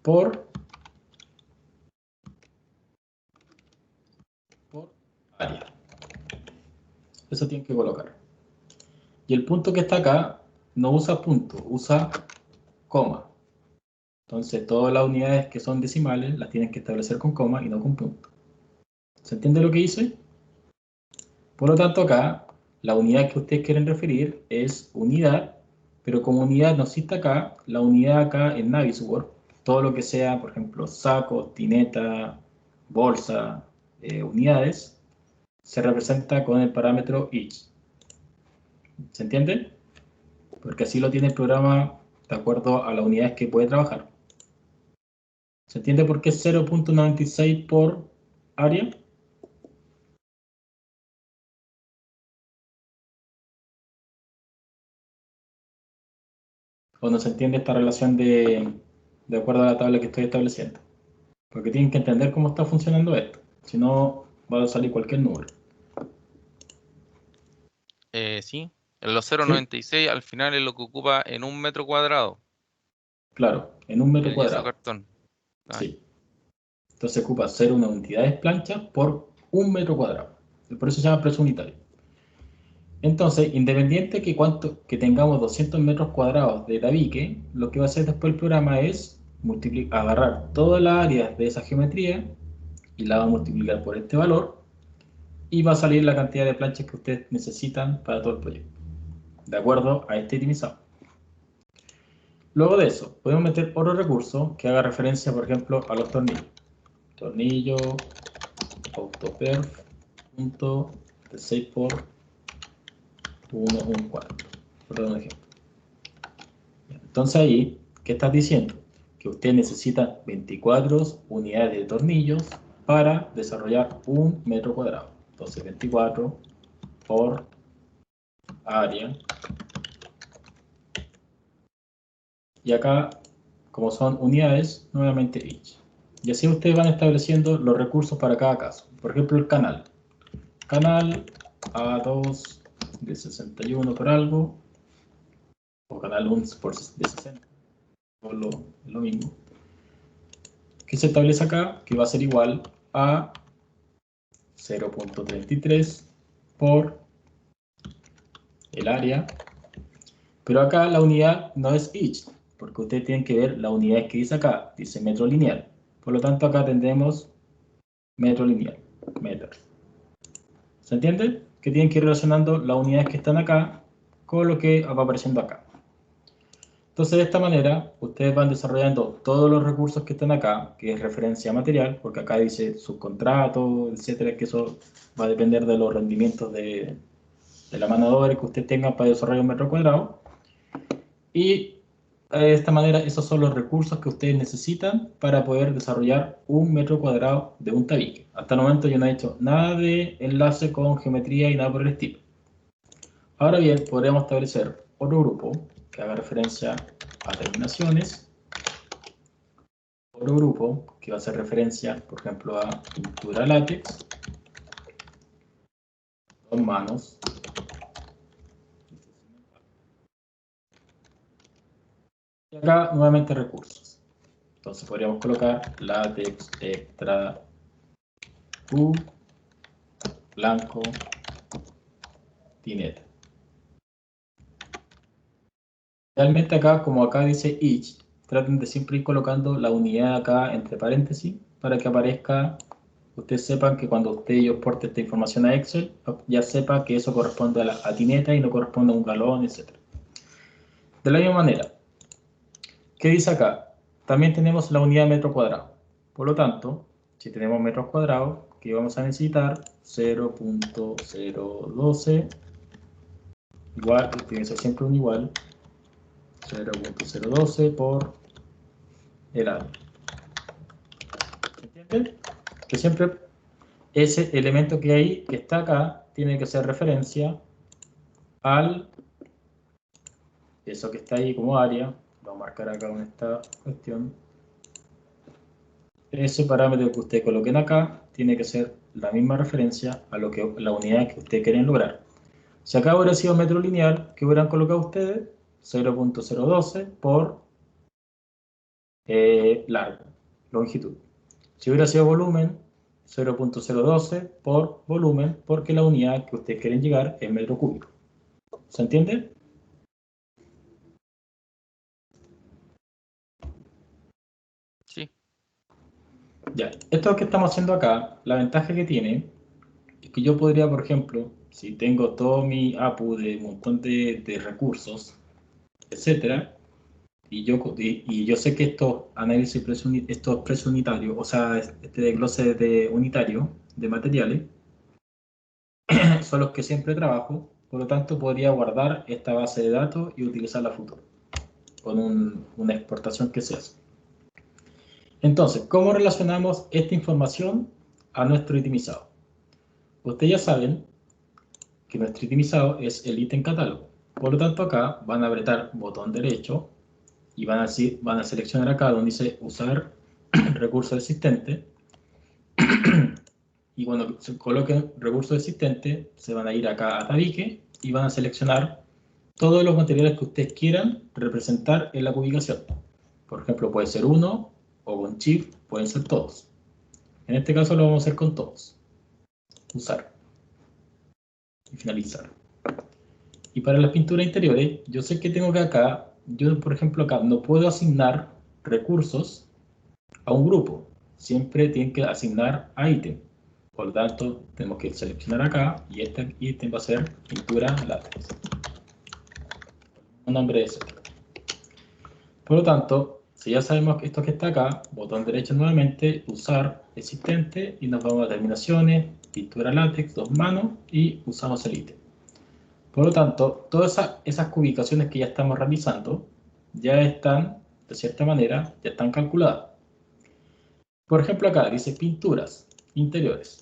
por área. Eso tienen que colocar. Y el punto que está acá no usa punto, usa coma. Entonces todas las unidades que son decimales las tienen que establecer con coma y no con punto. ¿Se entiende lo que hice? Por lo tanto acá, la unidad que ustedes quieren referir es unidad, pero como unidad no existe acá, la unidad acá en Navisworks, todo lo que sea, por ejemplo, saco, tineta, bolsa, unidades, se representa con el parámetro each. ¿Se entiende? Porque así lo tiene el programa de acuerdo a las unidades que puede trabajar. ¿Se entiende por qué es 0.96 por área? ¿O no se entiende esta relación de acuerdo a la tabla que estoy estableciendo? Porque tienen que entender cómo está funcionando esto. Si no, va a salir cualquier número. Sí, los ¿Sí? 0.96 al final es lo que ocupa en un metro cuadrado. Claro, en un metro El yeso cuadrado. cartón. Ah, Sí. Entonces ocupa 0,1 unidades planchas por un metro cuadrado. Por eso se llama precio unitario. Entonces, independiente que tengamos 200 metros cuadrados de tabique, lo que va a hacer después el programa es agarrar todas las áreas de esa geometría y la va a multiplicar por este valor y va a salir la cantidad de planchas que ustedes necesitan para todo el proyecto, de acuerdo a este itemizado. Luego de eso, podemos meter otro recurso que haga referencia, por ejemplo, a los tornillos. Tornillo, autoperf, punto de 6 por 1, un cuarto. Por dar un ejemplo. Entonces ahí, ¿qué estás diciendo? Que usted necesita 24 unidades de tornillos para desarrollar un metro cuadrado. Entonces 24 por área. Y acá, como son unidades, nuevamente each. Y así ustedes van estableciendo los recursos para cada caso. Por ejemplo, el canal. Canal A2 de 61 por algo. O canal 1 de 60. Lo mismo. Que se establece acá, que va a ser igual a 0.33 por el área. Pero acá la unidad no es each, porque ustedes tienen que ver la unidad que dice acá. Dice metro lineal. Por lo tanto, acá tendremos metro lineal, meters. ¿Se entiende? Que tienen que ir relacionando las unidades que están acá con lo que va apareciendo acá. Entonces, de esta manera, ustedes van desarrollando todos los recursos que están acá, que es referencia a material, porque acá dice subcontrato, etcétera, que eso va a depender de los rendimientos de la mano de obra que usted tenga para desarrollar un metro cuadrado. Y de esta manera, esos son los recursos que ustedes necesitan para poder desarrollar un metro cuadrado de un tabique. Hasta el momento yo no he hecho nada de enlace con geometría y nada por el estilo. Ahora bien, podríamos establecer otro grupo que haga referencia a terminaciones. Otro grupo que va a hacer referencia, por ejemplo, a pintura látex. Dos manos. Y acá nuevamente recursos. Entonces podríamos colocar látex, extra, Q, blanco, tineta. Realmente acá, como acá dice each, traten de siempre ir colocando la unidad acá entre paréntesis para que aparezca, ustedes sepan que cuando usted exporte esta información a Excel, ya sepa que eso corresponde a tineta y no corresponde a un galón, etc. De la misma manera, ¿qué dice acá? También tenemos la unidad de metro cuadrado. Por lo tanto, si tenemos metros cuadrados, ¿qué vamos a necesitar? 0.012 igual, tiene que ser siempre un igual, 0.012 por el área. ¿Entienden? Que siempre ese elemento que hay, que está acá, tiene que hacer referencia al eso que está ahí como área. Lo voy a marcar acá con esta cuestión. Ese parámetro que ustedes coloquen acá tiene que ser la misma referencia a lo que la unidad que ustedes quieren lograr. Si acá hubiera sido metro lineal, ¿qué hubieran colocado ustedes? 0.012 por largo, longitud. Si hubiera sido volumen, 0.012 por volumen, porque la unidad que ustedes quieren llegar es metro cúbico. ¿Se entiende? Sí. Ya, esto que estamos haciendo acá, la ventaja que tiene es que yo podría, por ejemplo, si tengo todo mi APU de un montón de recursos, etcétera, y yo sé que estos análisis estos precios unitarios, o sea, este desglose de unitario de materiales, son los que siempre trabajo, por lo tanto podría guardar esta base de datos y utilizarla a futuro, con una exportación que se hace. Entonces, ¿cómo relacionamos esta información a nuestro itemizado? Ustedes ya saben que nuestro itemizado es el ítem catálogo. Por lo tanto, acá van a apretar botón derecho y van a seleccionar acá donde dice usar recurso existente. Y cuando se coloquen recursos existentes, se van a ir acá a tabique y van a seleccionar todos los materiales que ustedes quieran representar en la ubicación. Por ejemplo, puede ser uno o con Shift pueden ser todos. En este caso lo vamos a hacer con todos. Usar. Y finalizar. Y para las pinturas interiores, yo sé que tengo que acá, yo por ejemplo acá no puedo asignar recursos a un grupo. Siempre tienen que asignar a ítem. Por lo tanto, tenemos que seleccionar acá y este ítem va a ser pintura látex. Un nombre de ese. Por lo tanto, si ya sabemos que esto que está acá, botón derecho nuevamente, usar existente y nos vamos a terminaciones, pintura látex, dos manos y usamos el ítem. Por lo tanto, todas esas ubicaciones que ya estamos realizando ya están, de cierta manera, ya están calculadas. Por ejemplo, acá dice pinturas interiores.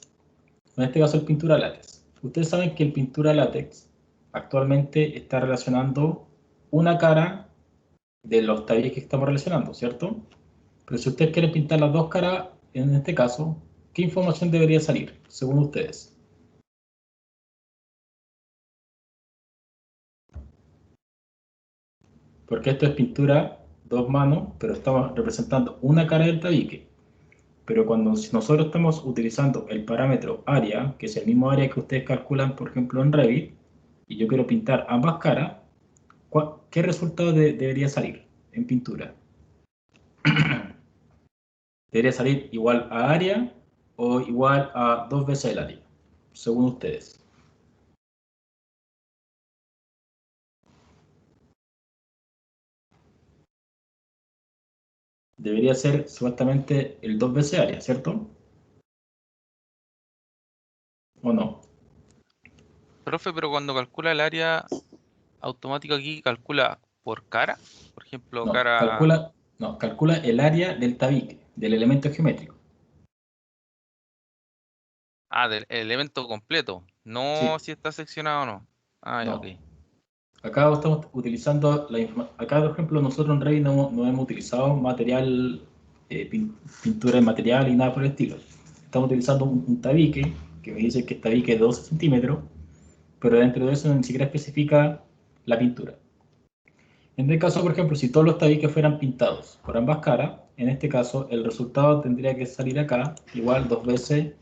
En este caso, el pintura látex. Ustedes saben que el pintura látex actualmente está relacionando una cara de los tabiques que estamos relacionando, ¿cierto? Pero si ustedes quieren pintar las dos caras, en este caso, ¿qué información debería salir, según ustedes? Porque esto es pintura, dos manos, pero estamos representando una cara del tabique. Pero cuando nosotros estamos utilizando el parámetro área, que es el mismo área que ustedes calculan, por ejemplo, en Revit, y yo quiero pintar ambas caras, ¿qué resultado debería salir en pintura? ¿Debería salir igual a área o igual a 2 veces el área? Según ustedes. Debería ser supuestamente el 2 veces área, ¿cierto? ¿O no? Profe, pero cuando calcula el área automático aquí, calcula por cara. Por ejemplo, No, cara. calcula el área del tabique, del elemento geométrico. Ah, del elemento completo. No Sí, si está seccionado o no. Ah, ya, ok. no. Acá estamos utilizando acá, por ejemplo, nosotros en Revit no hemos utilizado material, pintura de material y nada por el estilo. Estamos utilizando un tabique, que me dice que es tabique de 12 centímetros, pero dentro de eso ni siquiera especifica la pintura. En este caso, por ejemplo, si todos los tabiques fueran pintados por ambas caras, en este caso el resultado tendría que salir acá, igual 2 veces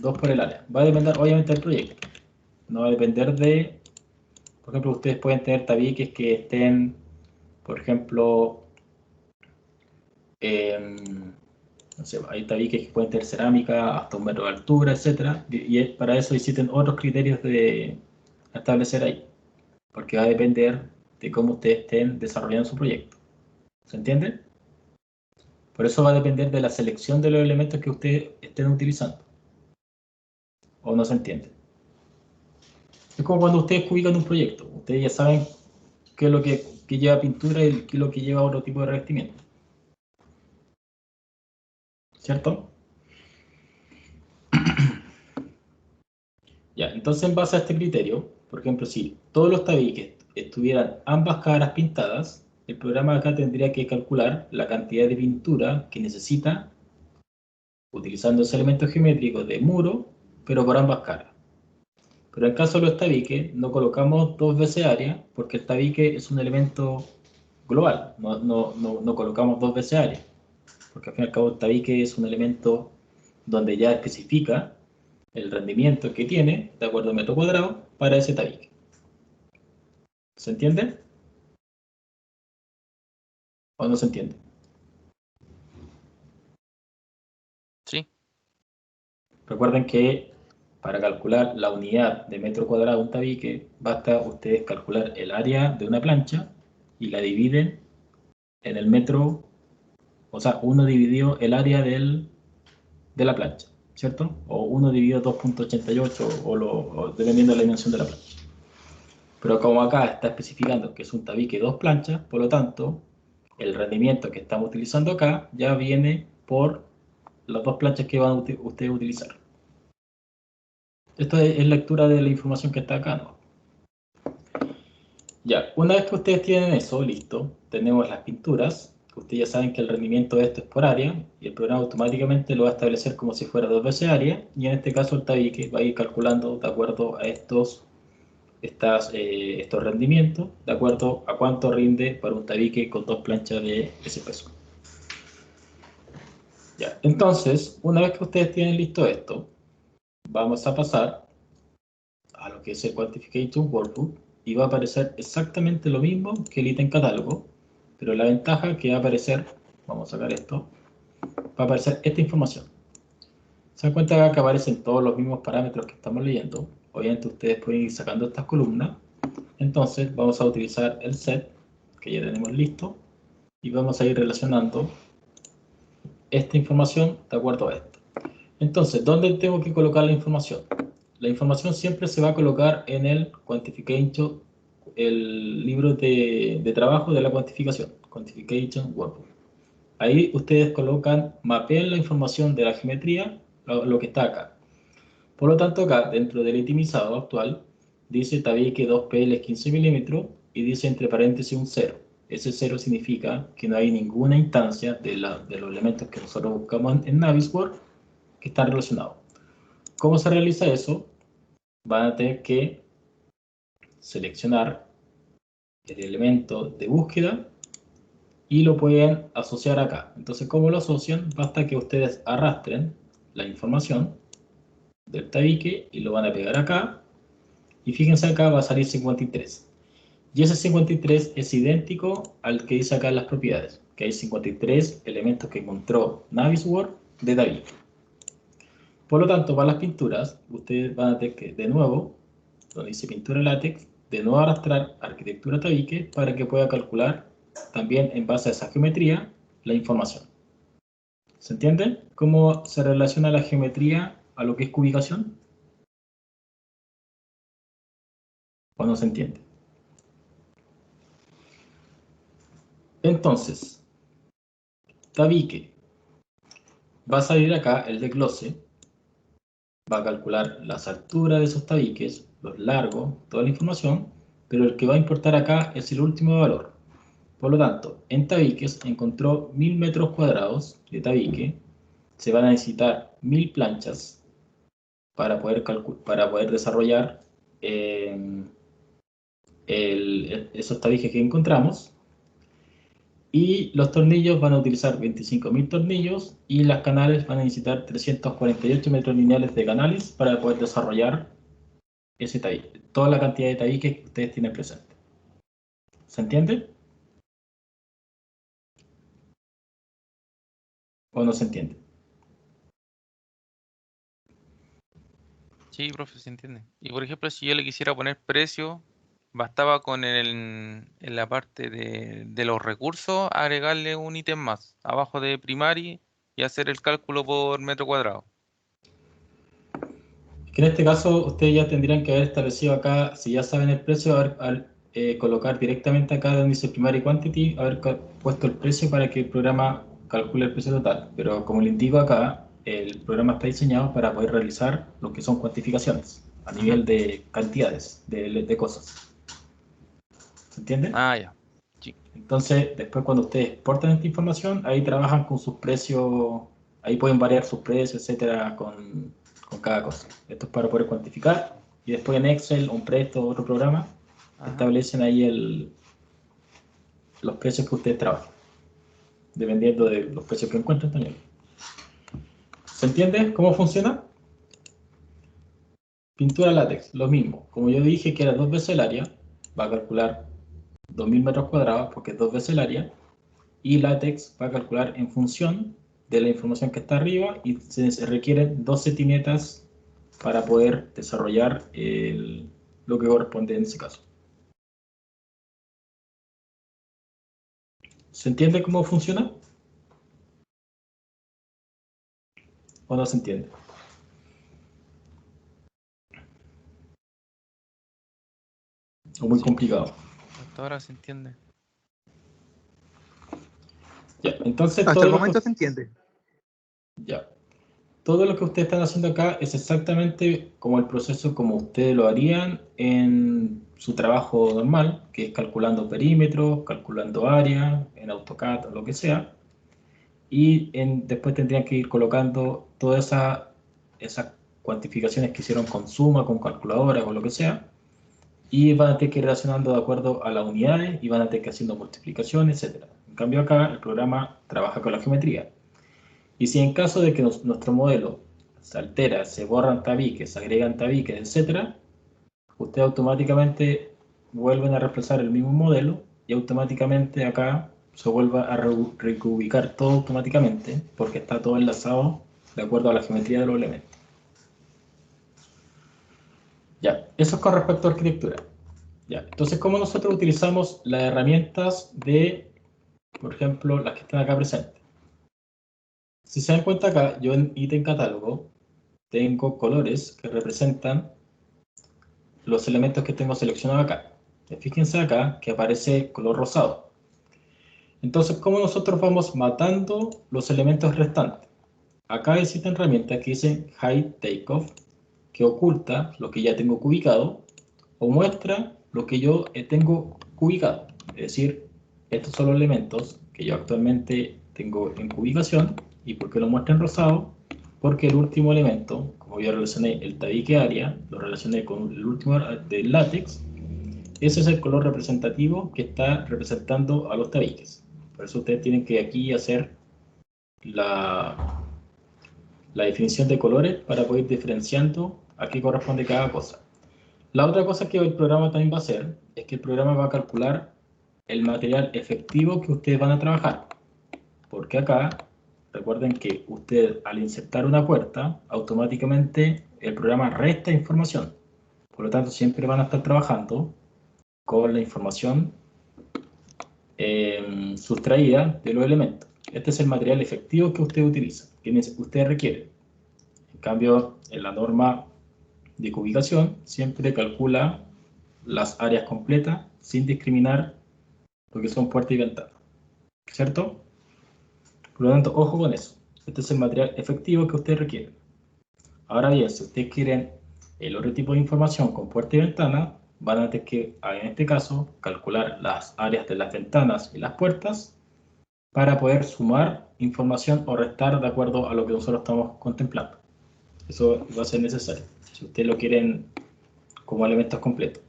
2 por el área. Va a depender obviamente del proyecto. No va a depender de, por ejemplo, ustedes pueden tener tabiques que estén, por ejemplo, no sé, hay tabiques que pueden tener cerámica hasta 1 metro de altura, etcétera, y para eso existen otros criterios de establecer ahí, porque va a depender de cómo ustedes estén desarrollando su proyecto. ¿Se entiende? Por eso va a depender de la selección de los elementos que ustedes estén utilizando. ¿O no se entiende? Es como cuando ustedes ubican un proyecto. Ustedes ya saben qué es lo que lleva pintura y qué es lo que lleva otro tipo de revestimiento. ¿Cierto? Ya, entonces en base a este criterio, por ejemplo, si todos los tabiques estuvieran ambas caras pintadas, el programa acá tendría que calcular la cantidad de pintura que necesita utilizando ese elemento geométrico de muro, pero por ambas caras. Pero en el caso de los tabiques, no colocamos 2 veces área, porque el tabique es un elemento global, no colocamos 2 veces área, porque al fin y al cabo el tabique es un elemento donde ya especifica el rendimiento que tiene, de acuerdo al metro cuadrado, para ese tabique. ¿Se entiende? ¿O no se entiende? Sí. Recuerden que para calcular la unidad de metro cuadrado de un tabique, basta ustedes calcular el área de una plancha y la dividen en el metro, o sea, 1 dividido el área de la plancha, ¿cierto? O 1 dividido 2.88 o dependiendo de la dimensión de la plancha. Pero como acá está especificando que es un tabique 2 planchas, por lo tanto, el rendimiento que estamos utilizando acá ya viene por las 2 planchas que van a ustedes a utilizar. Esto es lectura de la información que está acá, ¿no? Ya, una vez que ustedes tienen eso, listo, tenemos las pinturas. Ustedes ya saben que el rendimiento de esto es por área y el programa automáticamente lo va a establecer como si fuera 2 veces área y en este caso el tabique va a ir calculando de acuerdo a estos rendimientos, de acuerdo a cuánto rinde para un tabique con 2 planchas de ese peso. Ya, entonces, una vez que ustedes tienen listo esto, vamos a pasar a lo que es el Quantification Workbook y va a aparecer exactamente lo mismo que el ítem catálogo, pero la ventaja que va a aparecer, vamos a sacar esto, va a aparecer esta información. Se dan cuenta que aparecen todos los mismos parámetros que estamos leyendo. Obviamente ustedes pueden ir sacando estas columnas. Entonces vamos a utilizar el set que ya tenemos listo y vamos a ir relacionando esta información de acuerdo a esto. Entonces, ¿dónde tengo que colocar la información? La información siempre se va a colocar en el Quantification, el libro de trabajo de la cuantificación, Quantification Workbook. Ahí ustedes colocan, mapean la información de la geometría, lo que está acá. Por lo tanto, acá, dentro del itemizado actual, dice tabique 2 PL 15 milímetros y dice entre paréntesis un 0. Ese 0 significa que no hay ninguna instancia de los elementos que nosotros buscamos en Navisworks que están relacionados. ¿Cómo se realiza eso? Van a tener que seleccionar el elemento de búsqueda y lo pueden asociar acá. Entonces, ¿cómo lo asocian? Basta que ustedes arrastren la información del tabique y lo van a pegar acá. Y fíjense acá va a salir 53. Y ese 53 es idéntico al que dice acá en las propiedades, que hay 53 elementos que encontró Navisworks de tabique. Por lo tanto, para las pinturas, ustedes van a tener que, de nuevo, donde dice pintura látex, de nuevo arrastrar arquitectura tabique para que pueda calcular también en base a esa geometría la información. ¿Se entiende? ¿Cómo se relaciona la geometría a lo que es cubicación? ¿O no se entiende? Entonces, tabique. Va a salir acá el desglose. Va a calcular las alturas de esos tabiques, los largos, toda la información, pero el que va a importar acá es el último valor. Por lo tanto, en tabiques encontró 1000 metros cuadrados de tabique, se van a necesitar 1000 planchas para poder desarrollar esos tabiques que encontramos, y los tornillos van a utilizar 25.000 tornillos y las canales van a necesitar 348 metros lineales de canales para poder desarrollar ese tabique, toda la cantidad de tabiques que ustedes tienen presente. ¿Se entiende? ¿O no se entiende? Sí, profe, se entiende. Y por ejemplo, si yo le quisiera poner precio, bastaba con en la parte de los recursos agregarle un ítem más, abajo de primary y hacer el cálculo por metro cuadrado. Que en este caso ustedes ya tendrían que haber establecido acá, si ya saben el precio, colocar directamente acá donde dice primary quantity, haber puesto el precio para que el programa calcule el precio total. Pero como le indico acá, el programa está diseñado para poder realizar lo que son cuantificaciones a nivel de cantidades de cosas. ¿Se entiende? Ah, ya. Sí. Entonces, después cuando ustedes exportan esta información, ahí trabajan con sus precios, ahí pueden variar sus precios, etcétera, con cada cosa. Esto es para poder cuantificar y después en Excel, un Presto o otro programa, Ajá. establecen ahí los precios que ustedes trabajan, dependiendo de los precios que encuentren también. ¿Se entiende cómo funciona? Pintura látex, lo mismo. Como yo dije que era 2 veces el área, va a calcular 2000 metros cuadrados porque es 2 veces el área, y látex va a calcular en función de la información que está arriba y se requieren 2 centinetas para poder desarrollar lo que corresponde en ese caso. ¿Se entiende cómo funciona? ¿O no se entiende? ¿O muy Sí, complicado? hasta ahora se entiende. Ya, entonces Hasta todo el lo que, momento se entiende. ya, todo lo que ustedes están haciendo acá es exactamente como el proceso como ustedes lo harían en su trabajo normal, que es calculando perímetros, calculando área, en AutoCAD o lo que sea, y después tendrían que ir colocando todas esas cuantificaciones que hicieron con suma, con calculadora, con lo que sea, y van a tener que ir relacionando de acuerdo a las unidades y van a tener que ir haciendo multiplicaciones, etc. En cambio acá el programa trabaja con la geometría. Y si en caso de que nuestro modelo se altera, se borran tabiques, se agregan tabiques, etc., ustedes automáticamente vuelven a reemplazar el mismo modelo y automáticamente acá se vuelve a reubicar todo automáticamente porque está todo enlazado de acuerdo a la geometría de los elementos. Ya, eso es con respecto a arquitectura. Ya, entonces, ¿cómo nosotros utilizamos las herramientas de, por ejemplo, las que están acá presentes? Si se dan cuenta acá, yo en ítem catálogo tengo colores que representan los elementos que tengo seleccionados acá. Fíjense acá que aparece color rosado. Entonces, ¿cómo nosotros vamos matando los elementos restantes? Acá existen herramientas que dicen Hide Takeoff, que oculta lo que ya tengo cubicado, o muestra lo que yo tengo cubicado. Es decir, estos son los elementos que yo actualmente tengo en cubicación. ¿Y por qué lo muestra en rosado? Porque el último elemento, como yo relacioné el tabique área, lo relacioné con el último del látex, ese es el color representativo que está representando a los tabiques. Por eso ustedes tienen que aquí hacer la definición de colores para poder ir diferenciando a qué corresponde cada cosa. La otra cosa que el programa también va a hacer es que el programa va a calcular el material efectivo que ustedes van a trabajar. Porque acá, recuerden que ustedes al insertar una puerta, automáticamente el programa resta información. Por lo tanto, siempre van a estar trabajando con la información sustraída de los elementos. Este es el material efectivo que usted utiliza, que usted requiere. En cambio, en la norma de cubicación siempre calcula las áreas completas sin discriminar lo que son puertas y ventanas. ¿Cierto? Por lo tanto, ojo con eso. Este es el material efectivo que usted requiere. Ahora bien, si ustedes quieren el otro tipo de información con puerta y ventana, van a tener que, en este caso, calcular las áreas de las ventanas y las puertas para poder sumar información o restar de acuerdo a lo que nosotros estamos contemplando. Eso va a ser necesario, si ustedes lo quieren como elementos completos.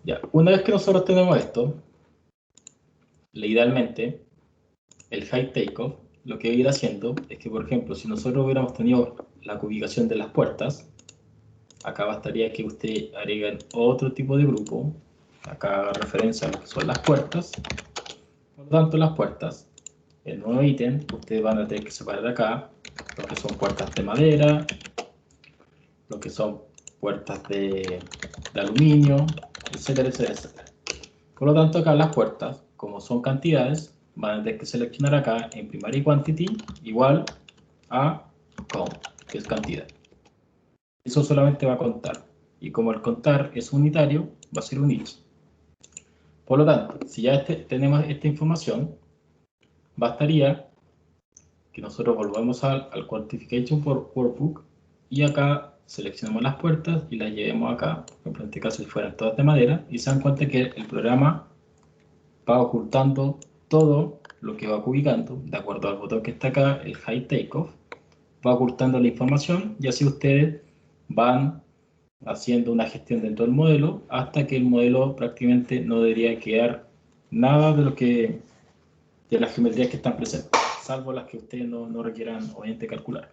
Ya, una vez que nosotros tenemos esto, idealmente, el high takeoff, lo que va a ir haciendo es que, por ejemplo, si nosotros hubiéramos tenido la ubicación de las puertas, acá bastaría que usted agreguen otro tipo de grupo, acá haga referencia a lo que son las puertas. Por lo tanto, las puertas, el nuevo ítem, ustedes van a tener que separar acá lo que son puertas de madera, lo que son puertas de aluminio, etcétera, etcétera, etcétera. Por lo tanto, acá las puertas, como son cantidades, van a tener que seleccionar acá en primary quantity igual a count, que es cantidad. Eso solamente va a contar. Y como el contar es unitario, va a ser un each. Por lo tanto, si ya tenemos esta información, bastaría que nosotros volvamos al Quantification Workbook y acá seleccionamos las puertas y las llevemos acá. Por ejemplo, en este caso, si fueran todas de madera, y se dan cuenta que el programa va ocultando todo lo que va ubicando, de acuerdo al botón que está acá, el High Takeoff, va ocultando la información y así ustedes van haciendo una gestión dentro del modelo hasta que el modelo prácticamente no debería quedar nada de lo que de las geometrías que están presentes, salvo las que ustedes no requieran obviamente calcular.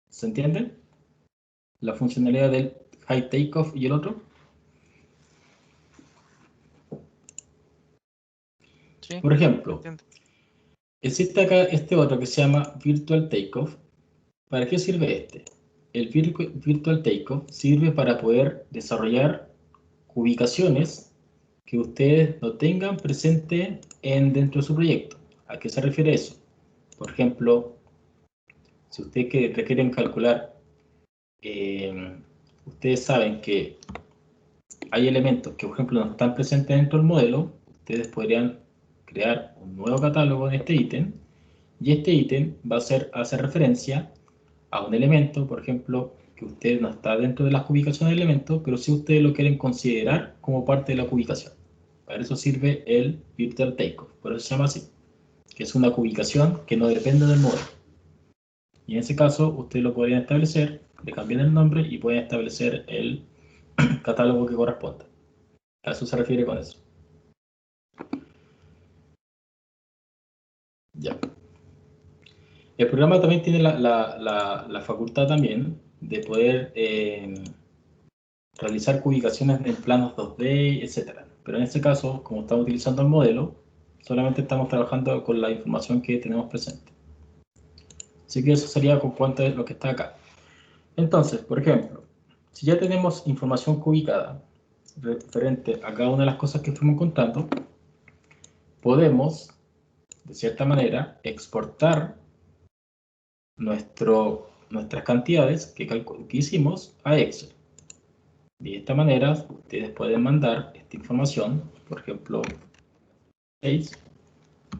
¿Se entiende? La funcionalidad del high takeoff y el otro. Sí, Por ejemplo, entiendo. existe acá este otro que se llama virtual takeoff. ¿Para qué sirve este? El virtual takeoff sirve para poder desarrollar ubicaciones que ustedes no tengan presente dentro de su proyecto. ¿A qué se refiere eso? Por ejemplo, si ustedes requieren calcular, ustedes saben que hay elementos que, por ejemplo, no están presentes dentro del modelo, ustedes podrían crear un nuevo catálogo de este ítem, y este ítem va a hacer referencia a un elemento, por ejemplo, que usted no está dentro de las ubicaciones del elemento, pero si ustedes lo quieren considerar como parte de la ubicación. Para eso sirve el virtual takeoff, por eso se llama así, que es una ubicación que no depende del modelo. Y en ese caso, ustedes lo podrían establecer, le cambian el nombre y pueden establecer el catálogo que corresponda. A eso se refiere con eso. Ya. El programa también tiene la facultad también de poder realizar ubicaciones en planos 2D, etc. Pero en este caso, como estamos utilizando el modelo, solamente estamos trabajando con la información que tenemos presente. Así que eso sería con cuanto a lo que está acá. Entonces, por ejemplo, si ya tenemos información ubicada referente a cada una de las cosas que fuimos contando, podemos, de cierta manera, exportar nuestras cantidades que hicimos a Excel. De esta manera, ustedes pueden mandar esta información, por ejemplo, 6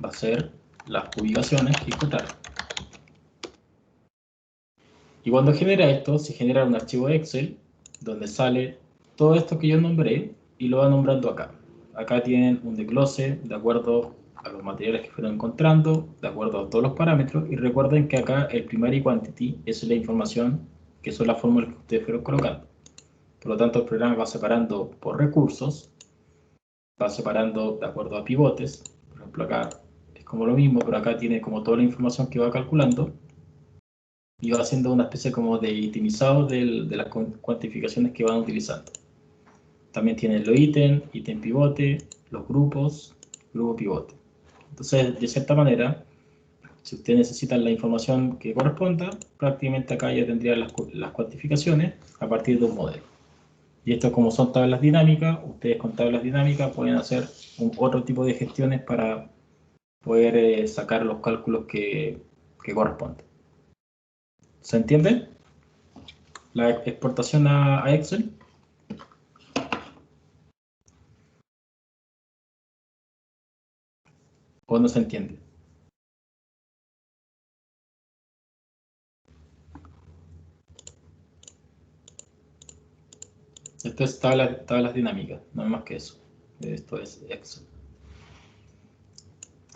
va a ser las ubicaciones que encontraron. Y cuando genera esto, se genera un archivo Excel donde sale todo esto que yo nombré y lo va nombrando acá. Acá tienen un desglose de acuerdo a los materiales que fueron encontrando, de acuerdo a todos los parámetros, y recuerden que acá el primary quantity es la información que son las fórmulas que ustedes fueron colocando. Por lo tanto, el programa va separando por recursos, va separando de acuerdo a pivotes. Por ejemplo, acá es como lo mismo, pero acá tiene como toda la información que va calculando y va haciendo una especie como de itemizado de las cuantificaciones que van utilizando. También tiene los ítem pivote, los grupos, grupo pivote. Entonces, de cierta manera, si ustedes necesitan la información que corresponda, prácticamente acá ya tendrían las cuantificaciones a partir de un modelo. Y esto, como son tablas dinámicas, ustedes con tablas dinámicas pueden hacer otro tipo de gestiones para poder sacar los cálculos que corresponden. ¿Se entiende? La exportación a Excel. ¿O no se entiende? Esto es tablas dinámicas, no es más que eso. Esto es Excel.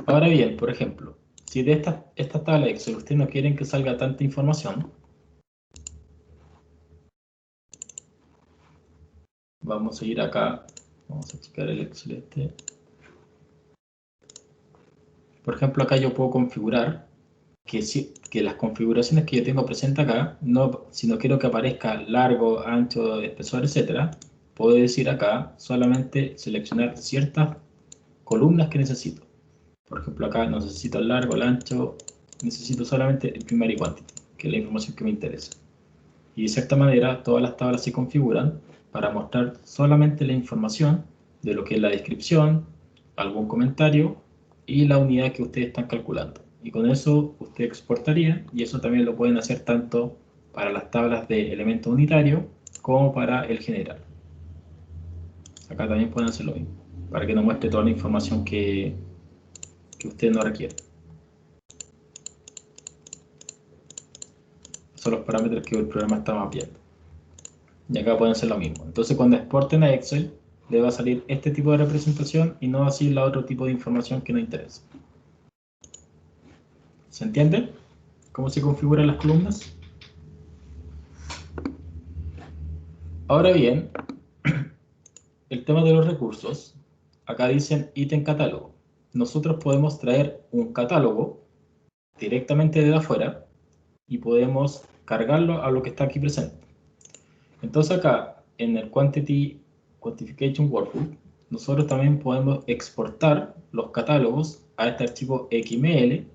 Ahora bien, por ejemplo, si de esta tabla Excel ustedes no quieren que salga tanta información, vamos a ir acá, vamos a explicar el Excel este. Por ejemplo, acá yo puedo configurar que las configuraciones que yo tengo presente acá, si no quiero que aparezca largo, ancho, espesor, etc., puedo decir acá solamente seleccionar ciertas columnas que necesito. Por ejemplo, acá no necesito el largo, el ancho, necesito solamente el primary quantity, que es la información que me interesa. Y de cierta manera, todas las tablas se configuran para mostrar solamente la información de lo que es la descripción, algún comentario y la unidad que ustedes están calculando. Y con eso usted exportaría, y eso también lo pueden hacer tanto para las tablas de elementos unitarios como para el general. Acá también pueden hacer lo mismo, para que nos muestre toda la información que usted no requiere. Son los parámetros que el programa está mapeando. Y acá pueden hacer lo mismo. Entonces, cuando exporten a Excel, le va a salir este tipo de representación y no así la otro tipo de información que nos interesa. ¿Se entiende? ¿Cómo se configuran las columnas? Ahora bien, el tema de los recursos, acá dicen ítem catálogo. Nosotros podemos traer un catálogo directamente de afuera y podemos cargarlo a lo que está aquí presente. Entonces acá, en el Quantification Workbook, nosotros también podemos exportar los catálogos a este archivo XML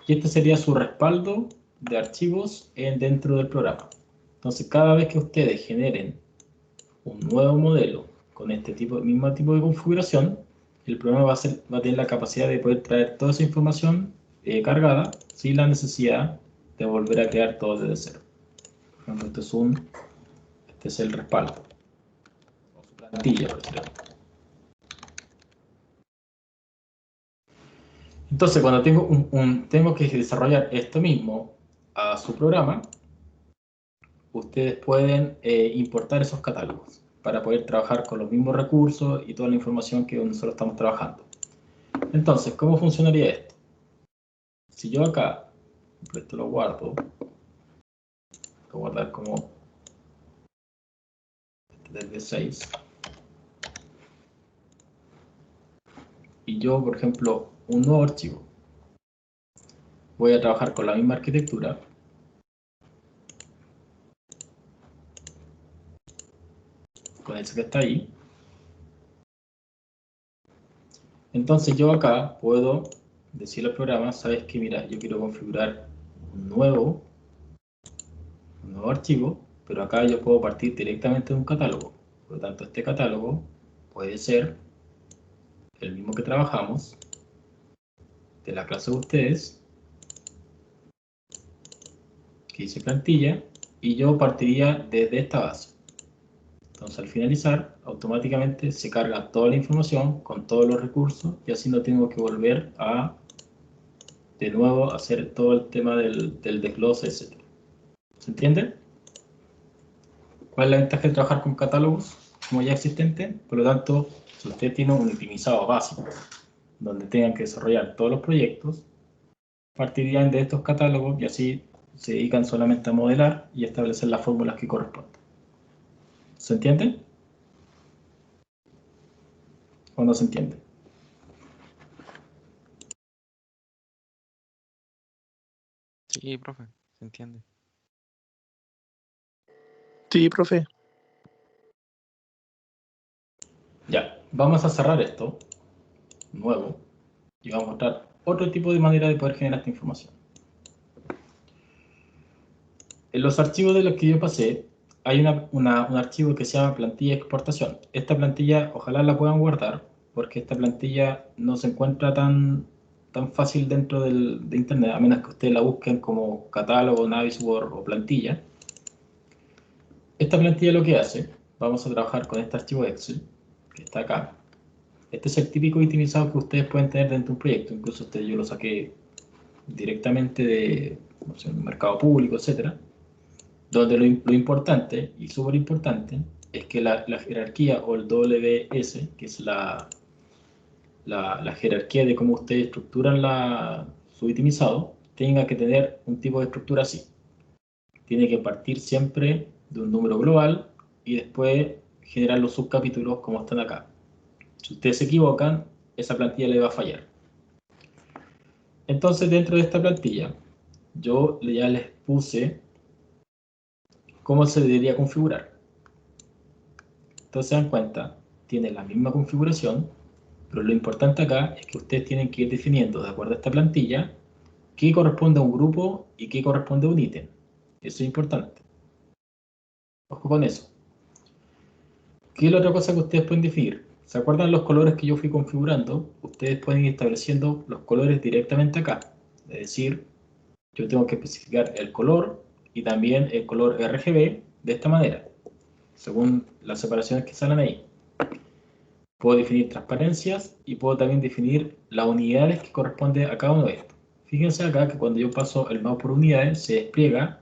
y este sería su respaldo de archivos dentro del programa. Entonces cada vez que ustedes generen un nuevo modelo con este mismo tipo de configuración, el programa va a tener la capacidad de poder traer toda esa información cargada sin la necesidad de volver a crear todo desde cero. Por ejemplo, este es el respaldo, o su plantilla, por ejemplo. Entonces, cuando tengo que desarrollar esto mismo a su programa, ustedes pueden importar esos catálogos para poder trabajar con los mismos recursos y toda la información que nosotros estamos trabajando. Entonces, ¿cómo funcionaría esto? Si yo acá, esto lo guardo, lo voy a guardar como desde 6, y yo, por ejemplo, un nuevo archivo, voy a trabajar con la misma arquitectura, con ese que está ahí. Entonces yo acá puedo decirle al programa, sabes que mira, yo quiero configurar un nuevo archivo, pero acá yo puedo partir directamente de un catálogo. Por lo tanto, este catálogo puede ser el mismo que trabajamos, de la clase de ustedes, que dice plantilla, y yo partiría desde esta base. Entonces al finalizar, automáticamente se carga toda la información con todos los recursos y así no tengo que volver a de nuevo hacer todo el tema del desglose, etc. ¿Se entiende? ¿Cuál es la ventaja de trabajar con catálogos como ya existentes? Por lo tanto, si usted tiene un optimizado básico donde tengan que desarrollar todos los proyectos, partirían de estos catálogos y así se dedican solamente a modelar y establecer las fórmulas que corresponden. ¿Se entiende? ¿O no se entiende? Sí, profe, se entiende. Sí, profe. Ya, vamos a cerrar esto nuevo y vamos a mostrar otro tipo de manera de poder generar esta información. En los archivos de los que yo pasé, hay un archivo que se llama plantilla de exportación. Esta plantilla, ojalá la puedan guardar, porque esta plantilla no se encuentra tan fácil dentro de Internet, a menos que ustedes la busquen como catálogo, Navisworks o plantilla. Esta plantilla lo que hace, vamos a trabajar con este archivo Excel, que está acá. Este es el típico itemizado que ustedes pueden tener dentro de un proyecto, incluso yo lo saqué directamente de un mercado público, etcétera. Donde lo importante, y súper importante, es que la jerarquía o el WS, que es la jerarquía de cómo ustedes estructuran su itemizado, tenga que tener un tipo de estructura así. Tiene que partir siempre de un número global y después generar los subcapítulos como están acá. Si ustedes se equivocan, esa plantilla le va a fallar. Entonces, dentro de esta plantilla, yo ya les puse cómo se debería configurar. Entonces se dan cuenta, tiene la misma configuración, pero lo importante acá es que ustedes tienen que ir definiendo, de acuerdo a esta plantilla, qué corresponde a un grupo y qué corresponde a un ítem. Eso es importante. Ojo con eso. ¿Qué es la otra cosa que ustedes pueden definir? ¿Se acuerdan los colores que yo fui configurando? Ustedes pueden ir estableciendo los colores directamente acá. Es decir, yo tengo que especificar el color y también el color RGB de esta manera, según las separaciones que salen ahí. Puedo definir transparencias y puedo también definir las unidades que corresponden a cada uno de estos. Fíjense acá que cuando yo paso el mouse por unidades se despliega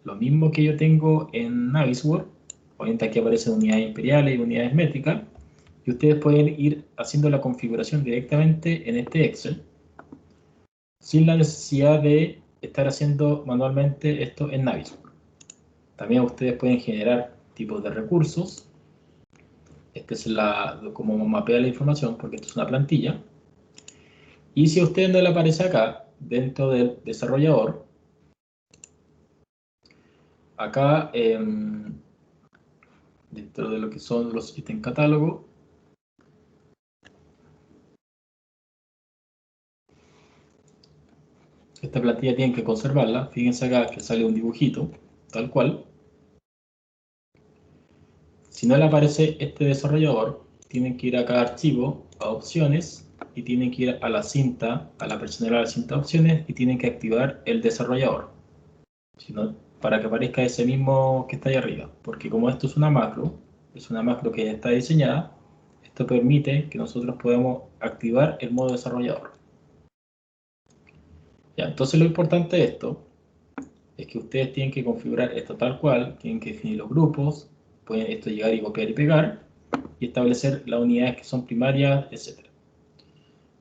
lo mismo que yo tengo en Navisworks. Obviamente aquí aparecen unidades imperiales y unidades métricas y ustedes pueden ir haciendo la configuración directamente en este Excel sin la necesidad de estar haciendo manualmente esto en Navisworks. También ustedes pueden generar tipos de recursos. Este es como mapea la información, porque esto es una plantilla. Y si a usted no le aparece acá, dentro del desarrollador, acá, dentro de lo que son los ítems catálogo, esta plantilla tienen que conservarla. Fíjense acá que sale un dibujito, tal cual. Si no le aparece este desarrollador, tienen que ir acá a archivo, a opciones, y tienen que ir a la cinta, a la personal, a la cinta de opciones, y tienen que activar el desarrollador. Para que aparezca ese mismo que está ahí arriba. Porque como esto es una macro que ya está diseñada, esto permite que nosotros podamos activar el modo desarrollador. Ya, entonces lo importante de esto es que ustedes tienen que configurar esto tal cual, tienen que definir los grupos, pueden esto llegar y copiar y pegar, y establecer las unidades que son primarias, etc.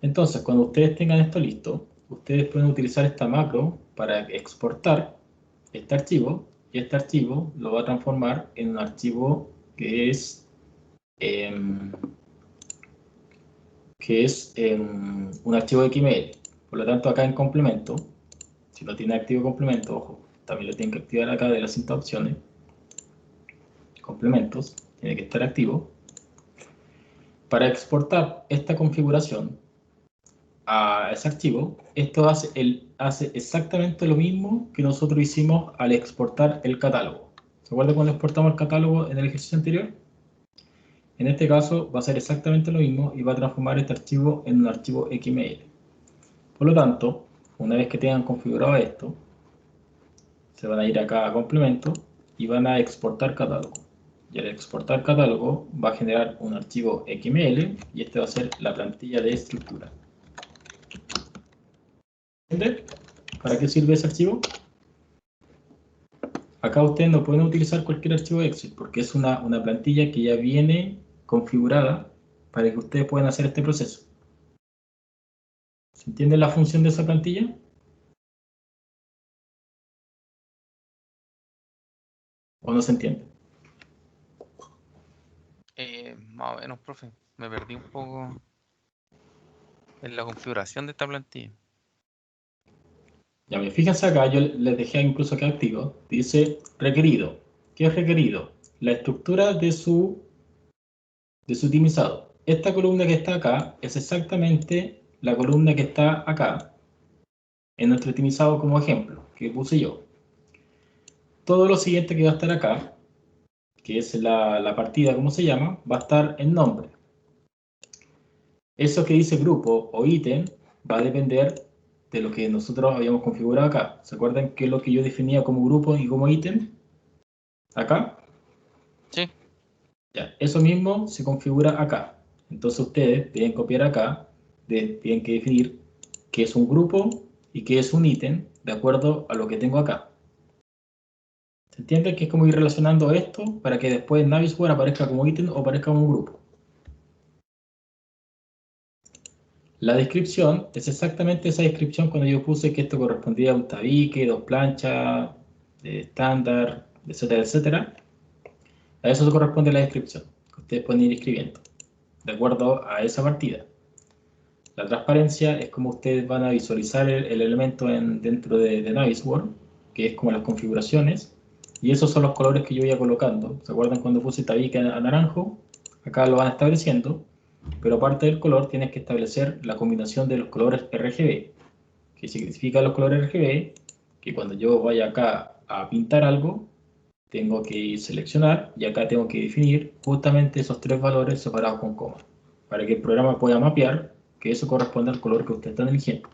Entonces, cuando ustedes tengan esto listo, ustedes pueden utilizar esta macro para exportar este archivo, y este archivo lo va a transformar en un archivo que es un archivo XML. Por lo tanto, acá en complemento, si no tiene activo complemento, ojo, también lo tienen que activar acá de las cinta opciones, complementos, tiene que estar activo. Para exportar esta configuración a ese archivo, esto hace exactamente lo mismo que nosotros hicimos al exportar el catálogo. ¿Se acuerdan cuando exportamos el catálogo en el ejercicio anterior? En este caso va a ser exactamente lo mismo y va a transformar este archivo en un archivo XML. Por lo tanto, una vez que tengan configurado esto, se van a ir acá a complemento y van a exportar catálogo. Y al exportar catálogo va a generar un archivo XML y este va a ser la plantilla de estructura. ¿Entienden? ¿Para qué sirve ese archivo? Acá ustedes no pueden utilizar cualquier archivo de Excel porque es una plantilla que ya viene configurada para que ustedes puedan hacer este proceso. ¿Se entiende la función de esa plantilla? ¿O no se entiende? Más o menos, profe. Me perdí un poco en la configuración de esta plantilla. Ya, fíjense acá, yo les dejé incluso acá activo. Dice requerido. ¿Qué es requerido? La estructura de su optimizado. Esta columna que está acá es exactamente la columna que está acá en nuestro optimizado como ejemplo, que puse yo. Todo lo siguiente que va a estar acá, que es la partida, como se llama, va a estar en nombre. Eso que dice grupo o ítem va a depender de lo que nosotros habíamos configurado acá. ¿Se acuerdan qué es lo que yo definía como grupo y como ítem? Acá. Sí. Ya, eso mismo se configura acá. Entonces ustedes deben copiar acá, tienen que definir qué es un grupo y qué es un ítem de acuerdo a lo que tengo acá. ¿Se entiende que es como ir relacionando esto para que después Navisware aparezca como ítem o aparezca como un grupo? La descripción es exactamente esa descripción cuando yo puse que esto correspondía a un tabique, dos planchas, estándar, etcétera, etcétera. A eso se corresponde la descripción, que ustedes pueden ir escribiendo, de acuerdo a esa partida. La transparencia es como ustedes van a visualizar el elemento dentro de Navisworld, que es como las configuraciones, y esos son los colores que yo iba colocando. ¿Se acuerdan cuando puse tabique a naranjo? Acá lo van estableciendo, pero aparte del color tienes que establecer la combinación de los colores RGB, que significa los colores RGB, que cuando yo vaya acá a pintar algo, tengo que seleccionar y acá tengo que definir justamente esos tres valores separados con coma, para que el programa pueda mapear que eso corresponde al color que ustedes están eligiendo.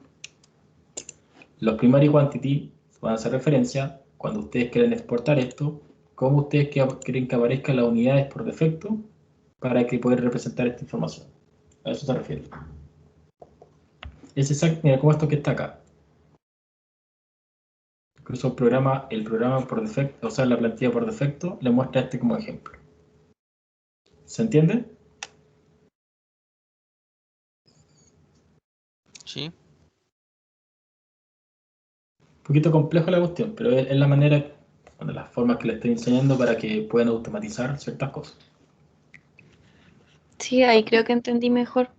Los primary quantity van a hacer referencia cuando ustedes quieren exportar esto, cómo ustedes quieren que aparezcan las unidades por defecto para que puedan representar esta información. A eso se refiere. Es exacto, mira, como esto que está acá. Incluso el programa por defecto, o sea, la plantilla por defecto, le muestra este como ejemplo. ¿Se entiende? Sí. Un poquito complejo la cuestión, pero es la manera Una de las formas que les estoy enseñando para que puedan automatizar ciertas cosas. Sí, ahí creo que entendí mejor.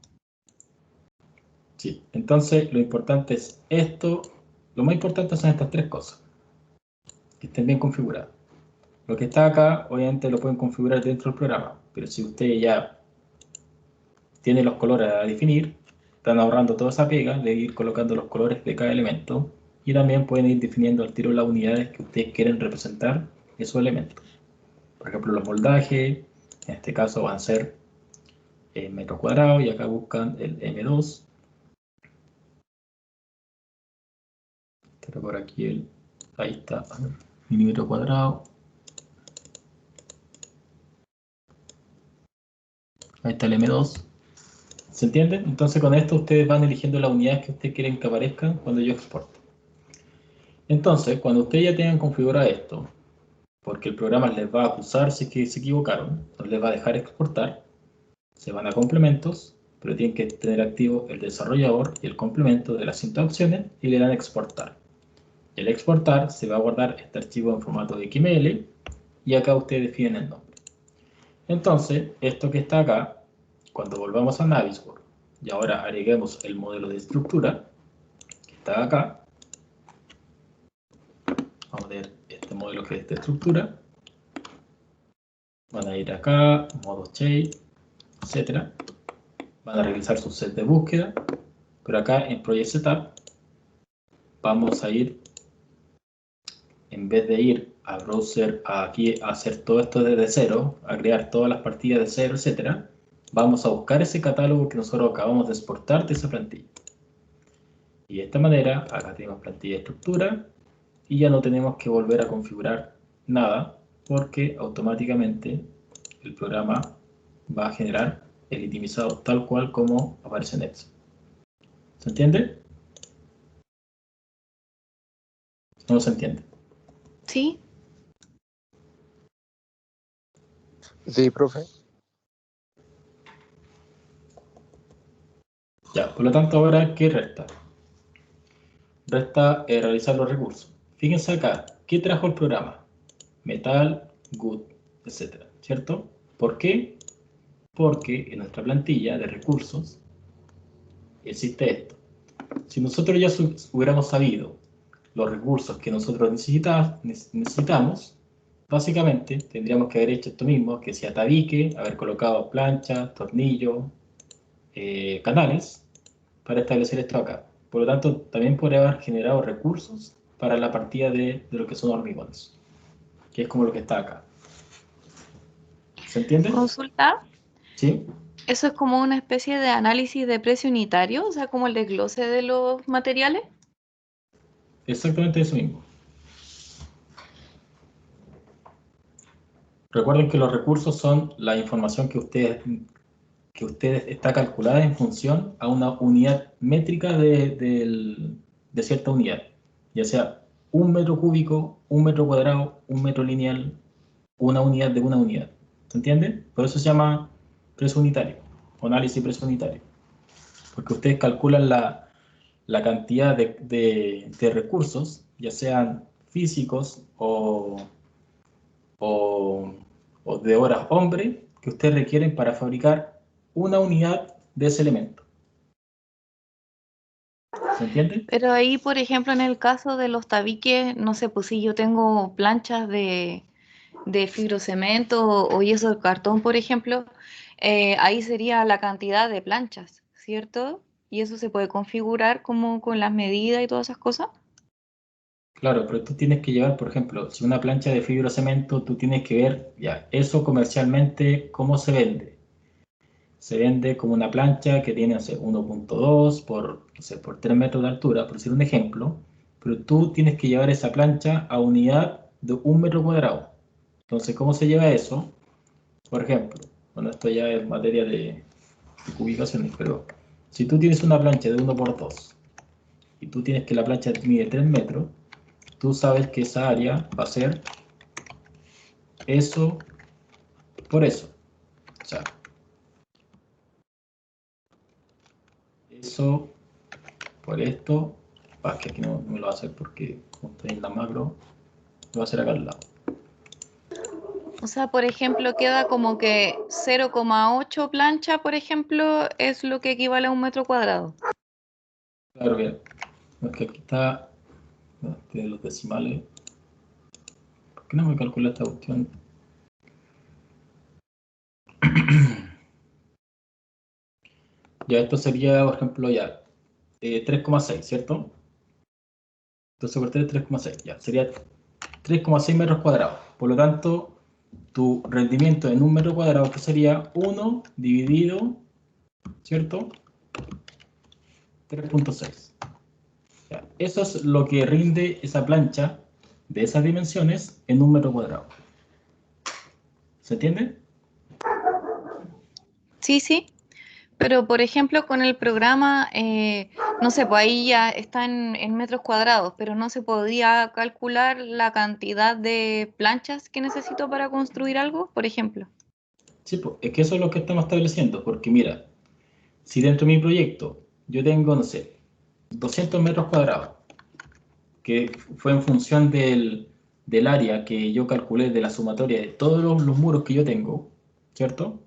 Sí, entonces lo importante es esto, lo más importante son estas tres cosas, que estén bien configuradas. Lo que está acá, obviamente lo pueden configurar dentro del programa, pero si usted ya tiene los colores a definir, están ahorrando toda esa pega de ir colocando los colores de cada elemento y también pueden ir definiendo al tiro las unidades que ustedes quieren representar esos elementos. Por ejemplo, los moldajes, en este caso van a ser en metros cuadrados y acá buscan el M2. Pero por aquí ahí está, a ver, milímetro cuadrado. Ahí está el M2. ¿Se entiende? Entonces con esto ustedes van eligiendo las unidades que ustedes quieren que aparezcan cuando yo exporte. Entonces, cuando ustedes ya tengan configurado esto, porque el programa les va a acusar si es que se equivocaron, no les va a dejar exportar, se van a complementos, pero tienen que tener activo el desarrollador y el complemento de las cintas opciones y le dan exportar. Y al exportar se va a guardar este archivo en formato de XML y acá ustedes definen el nombre. Entonces, esto que está acá, cuando volvamos a Navisworks y ahora agreguemos el modelo de estructura que está acá, vamos a ver este modelo que es de estructura, van a ir acá, modo shape, etcétera, van a realizar su set de búsqueda, pero acá en Project Setup vamos a ir, en vez de ir a browser aquí a hacer todo esto desde cero, a crear todas las partidas de cero, etcétera, vamos a buscar ese catálogo que nosotros acabamos de exportar de esa plantilla. Y de esta manera, acá tenemos plantilla de estructura y ya no tenemos que volver a configurar nada porque automáticamente el programa va a generar el itemizado tal cual como aparece en Excel. ¿Se entiende? ¿No se entiende? Sí, Sí, profe. Ya, por lo tanto ahora, ¿qué resta? Resta realizar los recursos. Fíjense acá, ¿qué trajo el programa? Metal, good, etc. ¿Cierto? ¿Por qué? Porque en nuestra plantilla de recursos existe esto. Si nosotros ya hubiéramos sabido los recursos que nosotros necesitamos, básicamente tendríamos que haber hecho esto mismo, que sea tabique, haber colocado planchas, tornillos, canales, para establecer esto acá. Por lo tanto, también podría haber generado recursos para la partida de lo que son hormigones, que es como lo que está acá. ¿Se entiende? consulta. ¿Sí? Eso es como una especie de análisis de precio unitario, o sea, como el desglose de los materiales. Exactamente eso mismo. Recuerden que los recursos son la información que ustedes está calculada en función a una unidad métrica de cierta unidad, ya sea un metro cúbico, un metro cuadrado, un metro lineal, una unidad de una unidad. ¿Se entiende? Por eso se llama precio unitario, o análisis precio unitario, porque ustedes calculan la cantidad de recursos, ya sean físicos o, o de horas hombre, que ustedes requieren para fabricar una unidad de ese elemento. ¿Se entiende? Pero ahí, por ejemplo, en el caso de los tabiques, no sé, pues si yo tengo planchas de fibrocemento o yeso de cartón, por ejemplo, ahí sería la cantidad de planchas, ¿cierto? Y eso se puede configurar como con las medidas y todas esas cosas. Claro, pero tú tienes que llevar, por ejemplo, si una plancha de fibrocemento, tú tienes que ver, ya, eso comercialmente, cómo se vende. Se vende como una plancha que tiene, no sé, 1.2 por, no sé, por 3 metros de altura, por decir un ejemplo, pero tú tienes que llevar esa plancha a unidad de 1 metro cuadrado. Entonces, ¿cómo se lleva eso? Por ejemplo, bueno, esto ya es materia de ubicaciones, pero si tú tienes una plancha de 1 por 2 y tú tienes que la plancha mide 3 metros, tú sabes que esa área va a ser eso por eso. O sea, eso por esto, que aquí no me lo va a hacer porque como estoy en la macro, lo va a hacer acá al lado. O sea, por ejemplo, queda como que 0,8 plancha, por ejemplo, es lo que equivale a un metro cuadrado. Claro, bien. Es que aquí está los decimales. ¿Por qué no me calcula esta cuestión? Ya, esto sería, por ejemplo, ya 3,6, ¿cierto? Entonces por 3, 3,6, ya, sería 3,6 metros cuadrados. Por lo tanto, tu rendimiento en un metro cuadrado, que sería 1 dividido, ¿cierto? 3,6. Eso es lo que rinde esa plancha de esas dimensiones en un metro cuadrado. ¿Se entiende? Sí, sí. Pero, por ejemplo, con el programa, no sé, pues ahí ya está en metros cuadrados, pero no se podría calcular la cantidad de planchas que necesito para construir algo, por ejemplo. Sí, pues, es que eso es lo que estamos estableciendo, porque mira, si dentro de mi proyecto yo tengo, no sé, 200 metros cuadrados, que fue en función del área que yo calculé de la sumatoria de todos los muros que yo tengo, ¿cierto?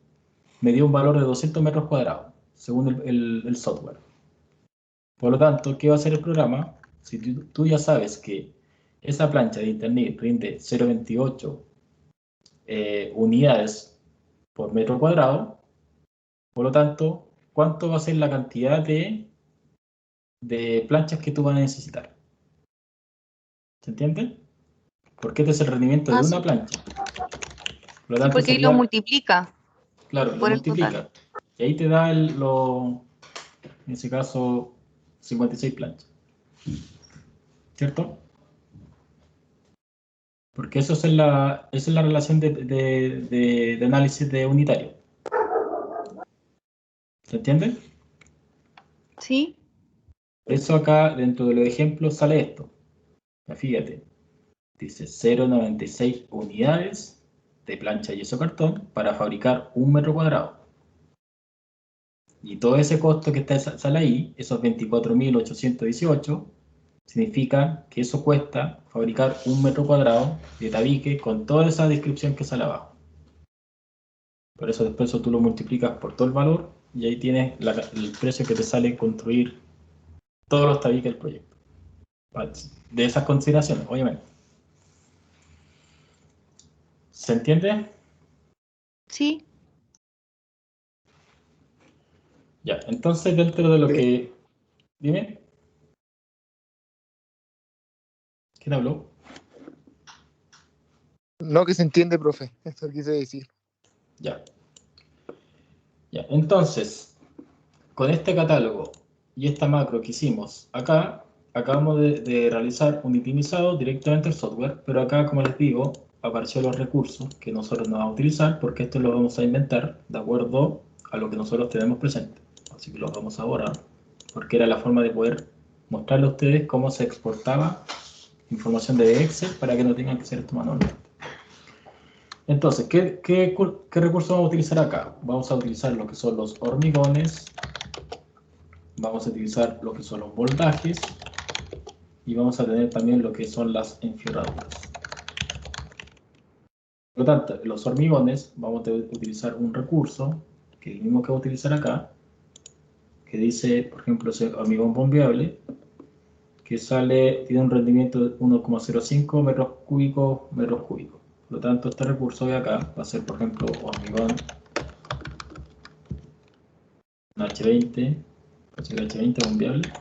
Me dio un valor de 200 metros cuadrados, según el software. Por lo tanto, ¿qué va a hacer el programa? Si tú ya sabes que esa plancha de internet rinde 0,28 unidades por metro cuadrado, por lo tanto, ¿cuánto va a ser la cantidad de planchas que tú vas a necesitar? ¿Se entiende? Porque este es el rendimiento de Ah, una sí. plancha. Por lo Sí, tanto, porque ahí lo sería, multiplica claro, lo por el total. multiplica. Y ahí te da en ese caso, 56 planchas. ¿Cierto? Porque esa es la relación de análisis de unitario. ¿Se entiende? Sí. Por eso acá, dentro de los ejemplos, sale esto. Ya fíjate. Dice 0,96 unidades de plancha yeso cartón para fabricar un metro cuadrado. Y todo ese costo que sale ahí, esos 24.818, significa que eso cuesta fabricar un metro cuadrado de tabique con toda esa descripción que sale abajo. Por eso después eso tú lo multiplicas por todo el valor y ahí tienes el precio que te sale construir todos los tabiques del proyecto. De esas consideraciones, obviamente. ¿Se entiende? Sí. Ya, entonces dentro de lo Sí. que... Dime. ¿Quién habló? No, que se entiende, profe. Eso quise decir. Ya. Ya, entonces, con este catálogo y esta macro que hicimos acá, acabamos de realizar un itemizado directamente al software, pero acá, como les digo, aparecieron los recursos que nosotros no vamos a utilizar porque esto lo vamos a inventar de acuerdo a lo que nosotros tenemos presente. Así que los vamos a borrar, porque era la forma de poder mostrarle a ustedes cómo se exportaba información de Excel para que no tengan que hacer esto manualmente. Entonces, ¿qué recursos vamos a utilizar acá? Vamos a utilizar lo que son los hormigones, vamos a utilizar lo que son los moldajes y vamos a tener también lo que son las enfierraduras. Por lo tanto, los hormigones vamos a utilizar un recurso, que es el mismo que vamos a utilizar acá, que dice, por ejemplo, ese hormigón bombeable, que tiene un rendimiento de 1,05 metros cúbicos. Por lo tanto, este recurso de acá va a ser, por ejemplo, hormigón H20, H20 bombeable.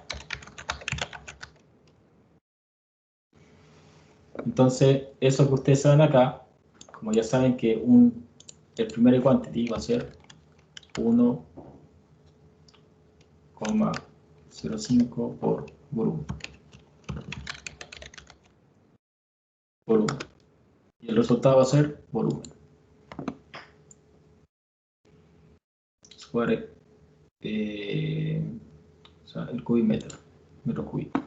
Entonces, eso que ustedes saben acá, como ya saben que el primer quantity va a ser 1,05 por volumen. Y el resultado va a ser volumen. Square, o sea, el cubímetro, metro cúbico.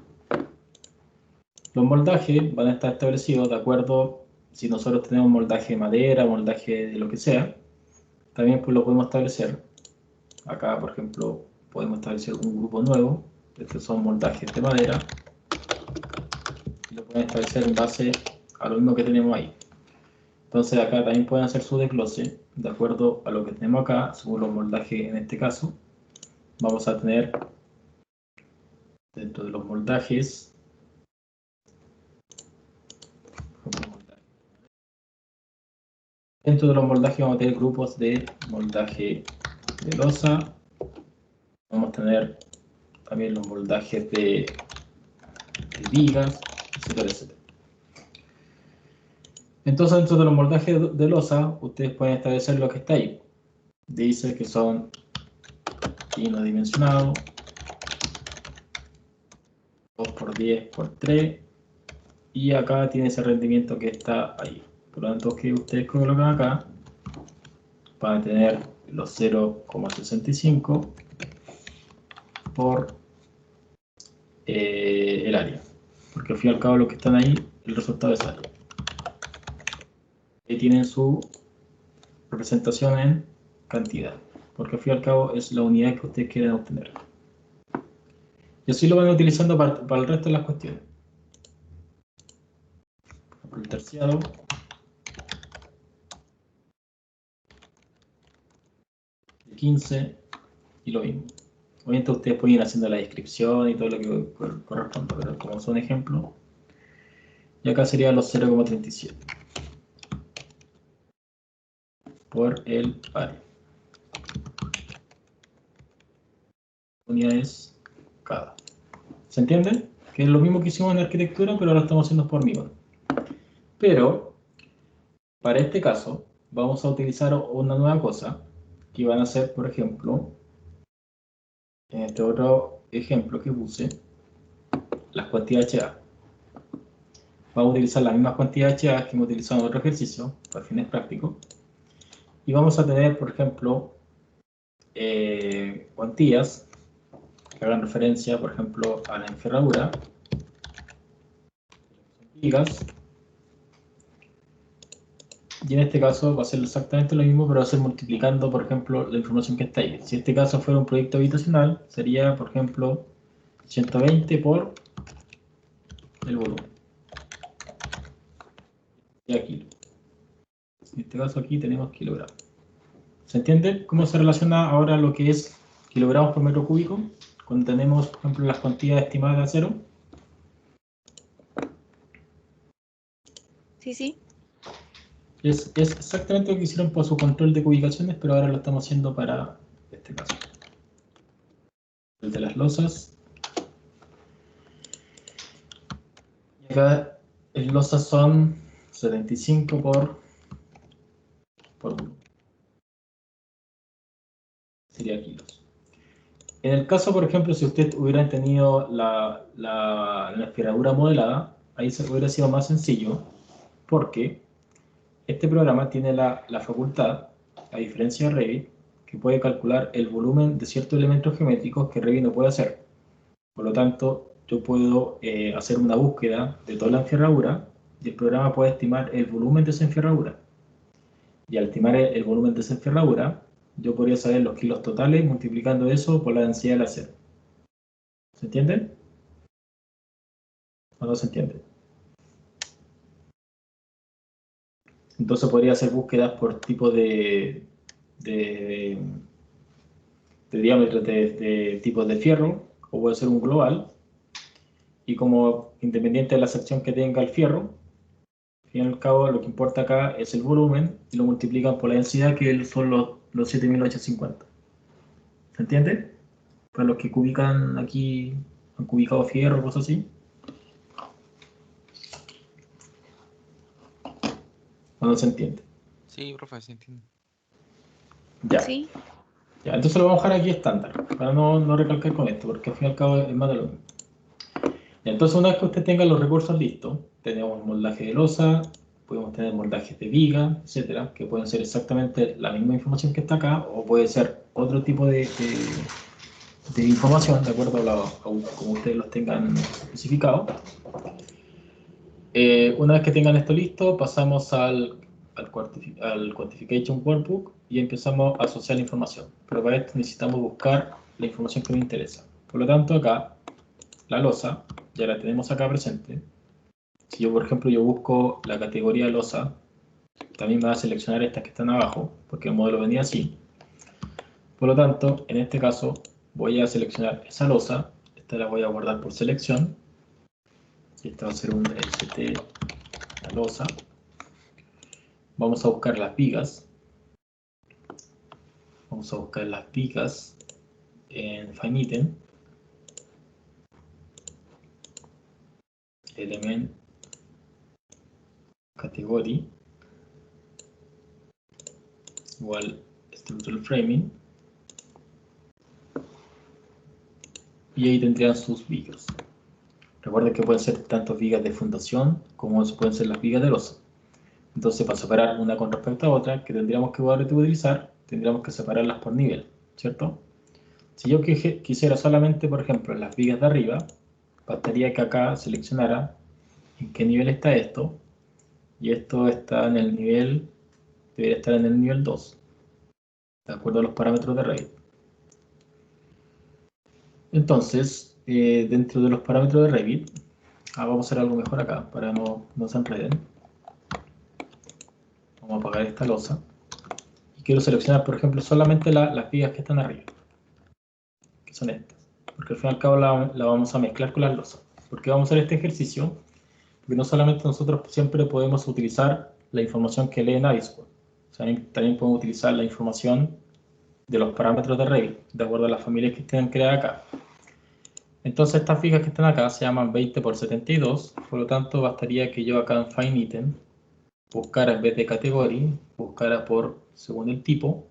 Los moldajes van a estar establecidos de acuerdo, si nosotros tenemos moldaje de madera, moldaje de lo que sea, también pues lo podemos establecer. Acá, por ejemplo, podemos establecer un grupo nuevo. Estos son moldajes de madera. Y lo pueden establecer en base a lo mismo que tenemos ahí. Entonces acá también pueden hacer su desglose de acuerdo a lo que tenemos acá, según los moldajes en este caso. Vamos a tener dentro de los moldajes, vamos a tener grupos de moldaje de losa. Vamos a tener también los moldajes de vigas, etcétera, etcétera. Entonces, dentro de los moldajes de losa, ustedes pueden establecer lo que está ahí. Dice que son pino dimensionado, 2×10×3, y acá tiene ese rendimiento que está ahí. Por lo tanto, que ustedes colocan acá, van a tener los 0,65 por el área. Porque al fin y al cabo lo que están ahí, el resultado es área. Y tienen su representación en cantidad. Porque al fin y al cabo es la unidad que ustedes quieren obtener. Y así lo van utilizando para el resto de las cuestiones. Por ejemplo, el terciado. El 15 y lo mismo. Obviamente ustedes pueden ir haciendo la descripción y todo lo que corresponda, pero como son ejemplos. Y acá serían los 0,37 por el área. Unidades cada. ¿Se entiende? Que es lo mismo que hicimos en arquitectura, pero ahora lo estamos haciendo por micron. Pero, para este caso, vamos a utilizar una nueva cosa, que van a ser, por ejemplo, en este otro ejemplo que puse, las cuantías HA. Vamos a utilizar las mismas cuantías HA que hemos utilizado en otro ejercicio, para fines prácticos. Y vamos a tener, por ejemplo, cuantías que hagan referencia, por ejemplo, a la enferradura, gigas, y en este caso va a ser exactamente lo mismo, pero va a ser multiplicando, por ejemplo, la información que está ahí. Si este caso fuera un proyecto habitacional, sería, por ejemplo, 120 por el volumen. Y aquí. En este caso aquí tenemos kilogramos. ¿Se entiende cómo se relaciona ahora lo que es kilogramos por metro cúbico? Cuando tenemos, por ejemplo, las cuantías estimadas de acero. Sí, sí. Es exactamente lo que hicieron para su control de cubicaciones, pero ahora lo estamos haciendo para este caso. El de las losas. Y acá las losas son 75 por volumen. Sería kilos. En el caso, por ejemplo, si ustedes hubieran tenido la enferradura modelada, ahí se hubiera sido más sencillo, porque este programa tiene la facultad, a diferencia de Revit, que puede calcular el volumen de ciertos elementos geométricos que Revit no puede hacer. Por lo tanto, yo puedo hacer una búsqueda de toda la enferradura y el programa puede estimar el volumen de esa enferradura. Y al estimar el volumen de esa enferradura, yo podría saber los kilos totales multiplicando eso por la densidad del acero. ¿Se entiende? ¿O no se entiende? Entonces podría hacer búsquedas por tipo de diámetros de tipos de fierro, o puede ser un global, y como independiente de la sección que tenga el fierro, al fin y al cabo lo que importa acá es el volumen y lo multiplican por la densidad, que son los 7850. ¿Se entiende? Para los que cubican aquí, han cubicado fierro o cosas así. ¿O no se entiende? Sí, profe, se entiende. Ya. Sí. Ya, entonces lo vamos a dejar aquí estándar, para no recalcar con esto, porque al fin y al cabo es más de lo mismo. Entonces, una vez que usted tenga los recursos listos, tenemos moldaje de losa, podemos tener moldajes de viga, etcétera, que pueden ser exactamente la misma información que está acá, o puede ser otro tipo de información, de acuerdo a como ustedes los tengan especificados. Una vez que tengan esto listo, pasamos al Quantification Workbook y empezamos a asociar la información. Pero para esto necesitamos buscar la información que nos interesa. Por lo tanto, acá, la losa, ya la tenemos acá presente. Si yo, por ejemplo, yo busco la categoría losa, también me va a seleccionar estas que están abajo, porque el modelo venía así. Por lo tanto, en este caso, voy a seleccionar esa losa. Esta la voy a guardar por selección. Y esta va a ser un LCT, la losa. Vamos a buscar las vigas. Vamos a buscar las vigas en FineItem. Element category igual structural framing. Y ahí tendrían sus vigas. Recuerden que pueden ser tanto vigas de fundación como pueden ser las vigas de losa. Entonces, para separar una con respecto a otra, que tendríamos que utilizar, tendríamos que separarlas por nivel, ¿cierto? Si yo quisiera solamente, por ejemplo, las vigas de arriba, bastaría que acá seleccionara en qué nivel está esto, y esto está en el nivel, debería estar en el nivel 2, de acuerdo a los parámetros de Revit. Entonces, dentro de los parámetros de Revit, vamos a hacer algo mejor acá, para no se enreden. Vamos a apagar esta losa. Y quiero seleccionar, por ejemplo, solamente las vigas que están arriba, que son estas. Porque al fin y al cabo la vamos a mezclar con las losas. ¿Por qué vamos a hacer este ejercicio? Porque no solamente nosotros siempre podemos utilizar la información que lee Navisworks. También podemos utilizar la información de los parámetros de Revit, de acuerdo a las familias que estén creadas acá. Entonces estas vigas que están acá se llaman 20 por 72, por lo tanto bastaría que yo acá en FineItem buscara en vez de category, buscara por según el tipo.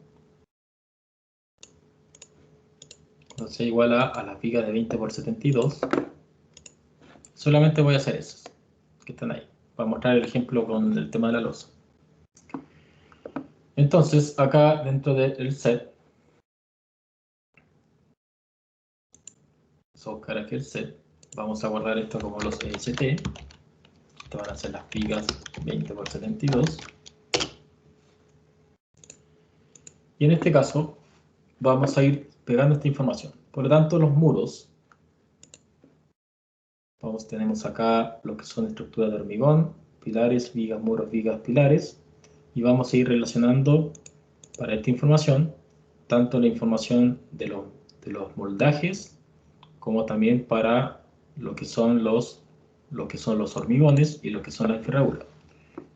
Entonces igual a las vigas de 20 por 72. Solamente voy a hacer esas que están ahí, para mostrar el ejemplo con el tema de la losa. Entonces acá dentro del set, vamos a buscar aquí el set, vamos a guardar esto como los EST. Estas van a ser las vigas 20 por 72. Y en este caso vamos a ir pegando esta información. Por lo tanto, los muros, tenemos acá lo que son estructuras de hormigón, pilares, vigas, muros, vigas, pilares, y vamos a ir relacionando para esta información tanto la información de los moldajes como también para lo que son los hormigones y lo que son las enferraduras.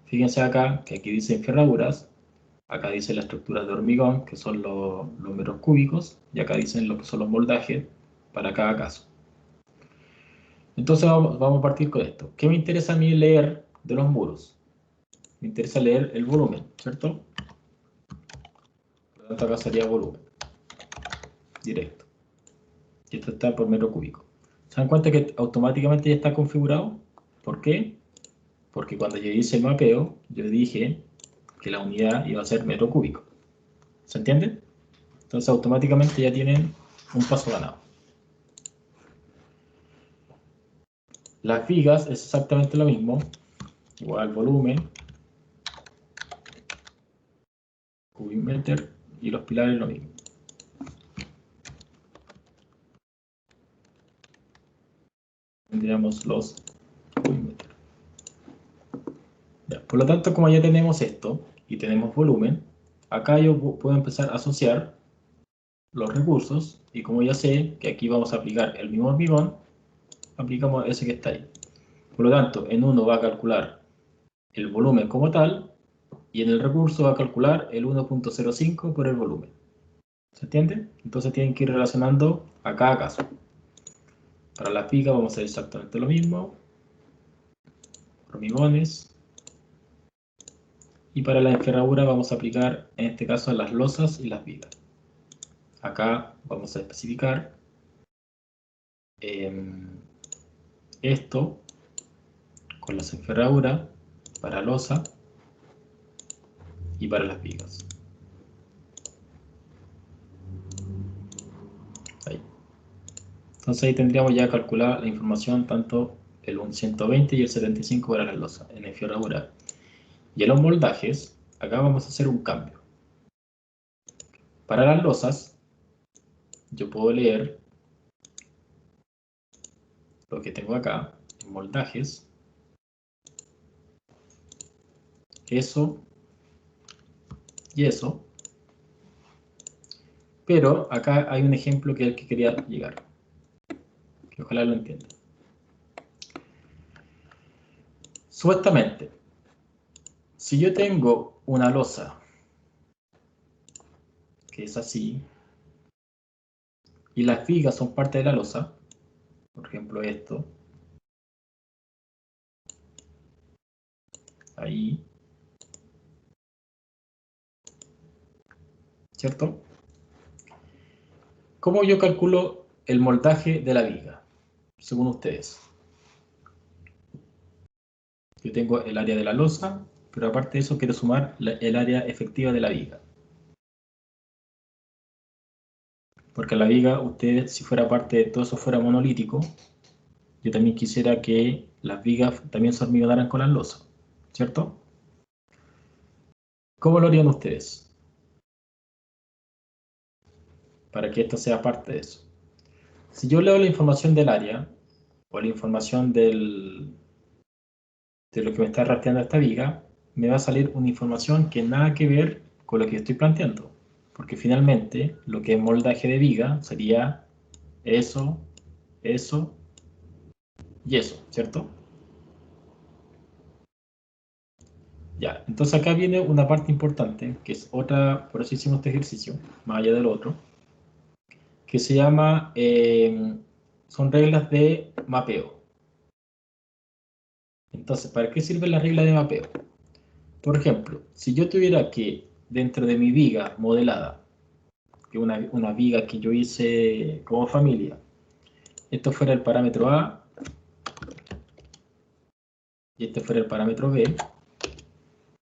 Fíjense acá que aquí dice enferraduras. Acá dice la estructura de hormigón, que son los metros cúbicos, y acá dicen lo que son los moldajes para cada caso. Entonces vamos a partir con esto. ¿Qué me interesa a mí leer de los muros? Me interesa leer el volumen, ¿cierto? Por lo tanto acá sería volumen. Directo. Y esto está por metro cúbico. ¿Se dan cuenta que automáticamente ya está configurado? ¿Por qué? Porque cuando yo hice el mapeo, yo dije que la unidad iba a ser metro cúbico. ¿Se entiende? Entonces automáticamente ya tienen un paso ganado. Las vigas es exactamente lo mismo. Igual volumen, cubic meter, y los pilares lo mismo. Tendríamos los cubic meter. Ya, por lo tanto, como ya tenemos esto y tenemos volumen, acá yo puedo empezar a asociar los recursos, y como ya sé que aquí vamos a aplicar el mismo hormigón, aplicamos ese que está ahí. Por lo tanto, en uno va a calcular el volumen como tal, y en el recurso va a calcular el 1.05 por el volumen. ¿Se entiende? Entonces tienen que ir relacionando a cada caso. Para las vigas vamos a hacer exactamente lo mismo. Hormigones. Y para la enferradura vamos a aplicar, en este caso, las losas y las vigas. Acá vamos a especificar esto con las enferraduras para losa y para las vigas. Ahí. Entonces ahí tendríamos ya calculada la información, tanto el 120 y el 75 para las losas en enferradura. Y en los moldajes, acá vamos a hacer un cambio. Para las losas, yo puedo leer lo que tengo acá, en moldajes, eso y eso. Pero acá hay un ejemplo que es el que quería llegar, que ojalá lo entiendan. Supuestamente, si yo tengo una losa que es así, y las vigas son parte de la losa, por ejemplo esto, ahí, ¿cierto? ¿Cómo yo calculo el moldaje de la viga, según ustedes? Yo tengo el área de la losa, pero aparte de eso quiero sumar el área efectiva de la viga. Porque la viga, ustedes, si fuera parte de todo eso fuera monolítico, yo también quisiera que las vigas también se hormigonaran con las losas, ¿cierto? ¿Cómo lo harían ustedes? Para que esto sea parte de eso. Si yo leo la información del área, o la información de lo que me está rastreando esta viga, me va a salir una información que nada que ver con lo que estoy planteando. Porque finalmente, lo que es moldaje de viga sería eso, eso y eso, ¿cierto? Ya, entonces acá viene una parte importante, que es otra, por eso hicimos este ejercicio, más allá del otro, que se llama, son reglas de mapeo. Entonces, ¿para qué sirve la regla de mapeo? Por ejemplo, si yo tuviera que, dentro de mi viga modelada, que una viga que yo hice como familia, esto fuera el parámetro A, y este fuera el parámetro B,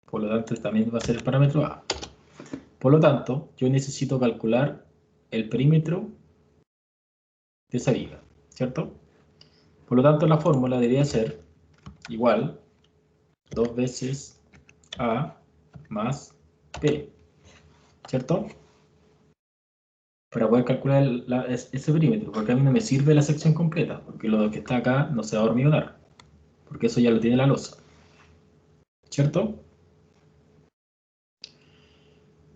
por lo tanto también va a ser el parámetro A. Por lo tanto, yo necesito calcular el perímetro de esa viga, ¿cierto? Por lo tanto, la fórmula debería ser igual 2 veces A más B, ¿cierto? Para poder calcular ese perímetro, porque a mí no me sirve la sección completa, porque lo que está acá no se va a hormigonar, porque eso ya lo tiene la losa, ¿cierto?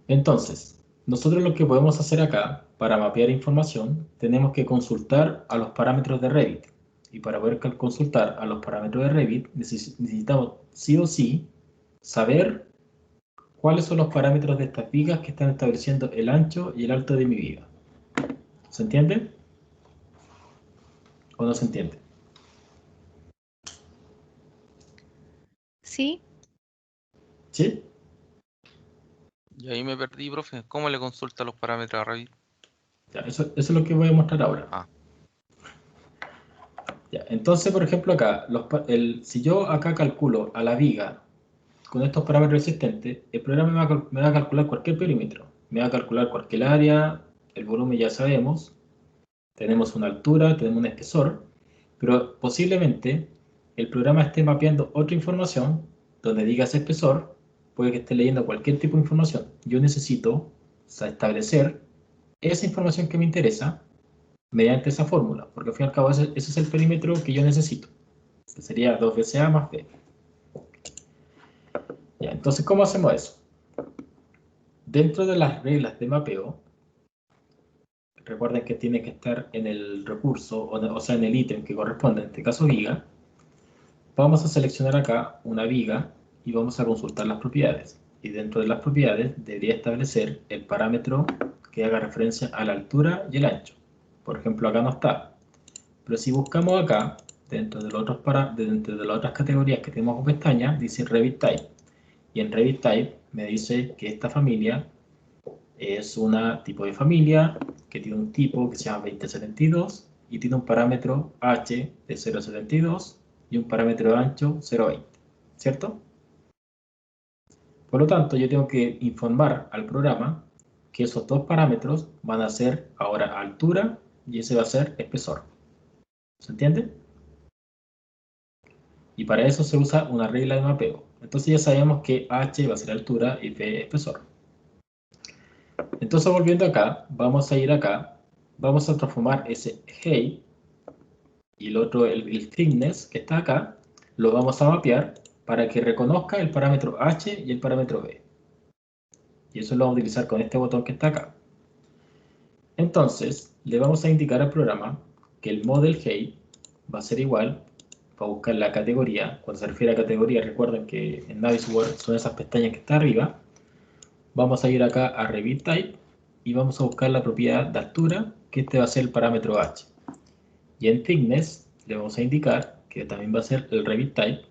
Entonces, nosotros lo que podemos hacer acá, para mapear información, tenemos que consultar a los parámetros de Revit. Y para poder consultar a los parámetros de Revit, necesitamos sí o sí saber cuáles son los parámetros de estas vigas que están estableciendo el ancho y el alto de mi viga. ¿Se entiende? ¿O no se entiende? Sí, ¿Sí? Y ahí me perdí, profe. ¿Cómo le consulta los parámetros a Revit? Ya, eso es lo que voy a mostrar ahora. Ah. Ya, entonces, por ejemplo, acá, si yo acá calculo a la viga con estos parámetros existentes, el programa me va a calcular cualquier perímetro. Me va a calcular cualquier área, el volumen ya sabemos, tenemos una altura, tenemos un espesor, pero posiblemente el programa esté mapeando otra información donde diga ese espesor, puede que esté leyendo cualquier tipo de información. Yo necesito establecer esa información que me interesa mediante esa fórmula, porque al fin y al cabo ese es el perímetro que yo necesito, que sería 2 veces A más B. Ya, entonces, ¿cómo hacemos eso? Dentro de las reglas de mapeo, recuerden que tiene que estar en el recurso, o sea, en el ítem que corresponde, en este caso viga. Vamos a seleccionar acá una viga y vamos a consultar las propiedades. Y dentro de las propiedades debería establecer el parámetro que haga referencia a la altura y el ancho. Por ejemplo, acá no está. Pero si buscamos acá, dentro de las otras categorías que tenemos como pestaña, dice Revit Type. Y en Revit Type me dice que esta familia es un tipo de familia que tiene un tipo que se llama 2072 y tiene un parámetro h de 0,72 y un parámetro de ancho 0,20, ¿cierto? Por lo tanto, yo tengo que informar al programa que esos dos parámetros van a ser ahora altura y ese va a ser espesor. ¿Se entiende? Y para eso se usa una regla de mapeo. Entonces ya sabemos que h va a ser altura y b espesor. Entonces volviendo acá, vamos a ir acá, vamos a transformar ese height y el otro, el thickness que está acá, lo vamos a mapear para que reconozca el parámetro h y el parámetro b. Y eso lo vamos a utilizar con este botón que está acá. Entonces, le vamos a indicar al programa que el model height va a ser igual, para buscar la categoría. Cuando se refiere a categoría, recuerden que en Navisworks son esas pestañas que está arriba. Vamos a ir acá a Revit Type y vamos a buscar la propiedad de altura, que este va a ser el parámetro h. Y en Thickness le vamos a indicar que también va a ser el Revit Type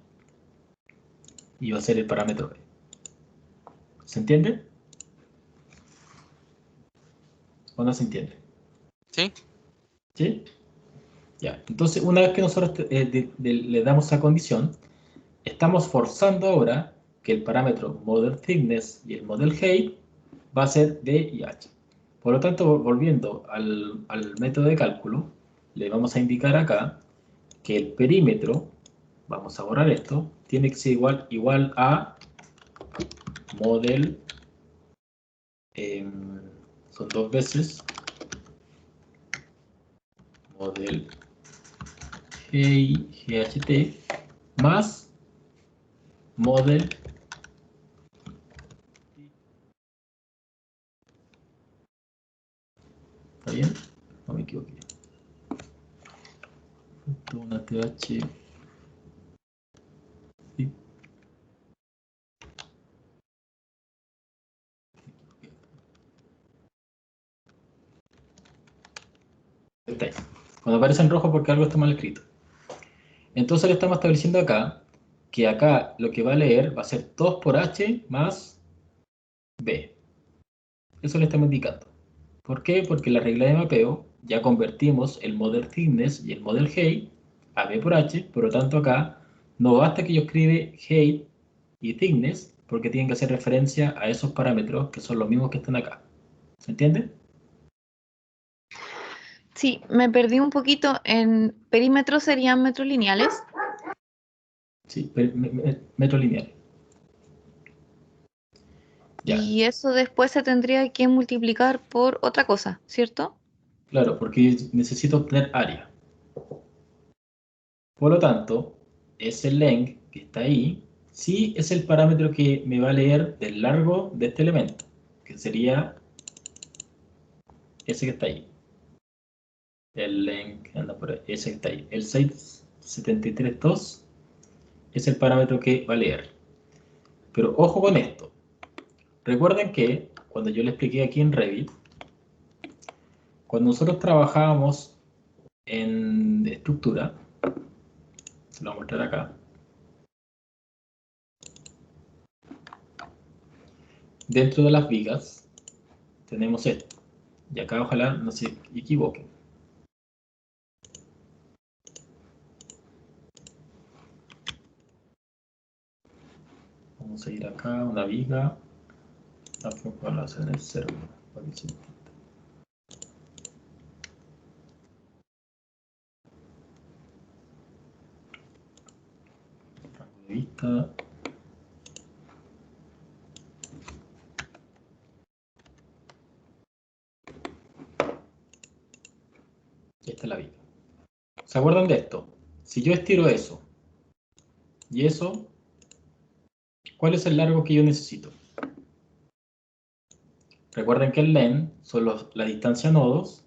y va a ser el parámetro b. ¿Se entiende? ¿O no se entiende? ¿Sí? ¿Sí? Ya. Entonces, una vez que nosotros le damos esa condición, estamos forzando ahora que el parámetro model thickness y el model height va a ser d y h. Por lo tanto, volviendo al método de cálculo, le vamos a indicar acá que el perímetro, vamos a borrar esto, tiene que ser igual a model, son dos veces, model GHT más model. ¿Está bien? No me equivoqué. Una TH. Sí. Está ahí. Cuando aparece en rojo porque algo está mal escrito. Entonces le estamos estableciendo acá que acá lo que va a leer va a ser 2 por h más b. Eso le estamos indicando. ¿Por qué? Porque en la regla de mapeo ya convertimos el model thickness y el model height a b por h, por lo tanto acá no basta que yo escribe height y thickness porque tienen que hacer referencia a esos parámetros que son los mismos que están acá. ¿Se entiende? Sí, me perdí un poquito. ¿En perímetros serían metros lineales? Sí, metro lineal. Ya, Y eso después se tendría que multiplicar por otra cosa, ¿cierto? claro, porque necesito obtener área. Por lo tanto, ese length que está ahí, sí es el parámetro que me va a leer del largo de este elemento, que sería ese que está ahí. El length, anda por ahí, ese que está ahí. El 6732 es el parámetro que va a leer. Pero ojo con esto. Recuerden que cuando yo le expliqué aquí en Revit, cuando nosotros trabajábamos en estructura, se lo voy a mostrar acá. Dentro de las vigas tenemos esto. Y acá ojalá no se equivoquen. Vamos a ir acá, una viga. La propagación es 0. Rango de vista. Esta es la viga. ¿Se acuerdan de esto? Si yo estiro eso y eso, ¿cuál es el largo que yo necesito? Recuerden que el len son la distancia a nodos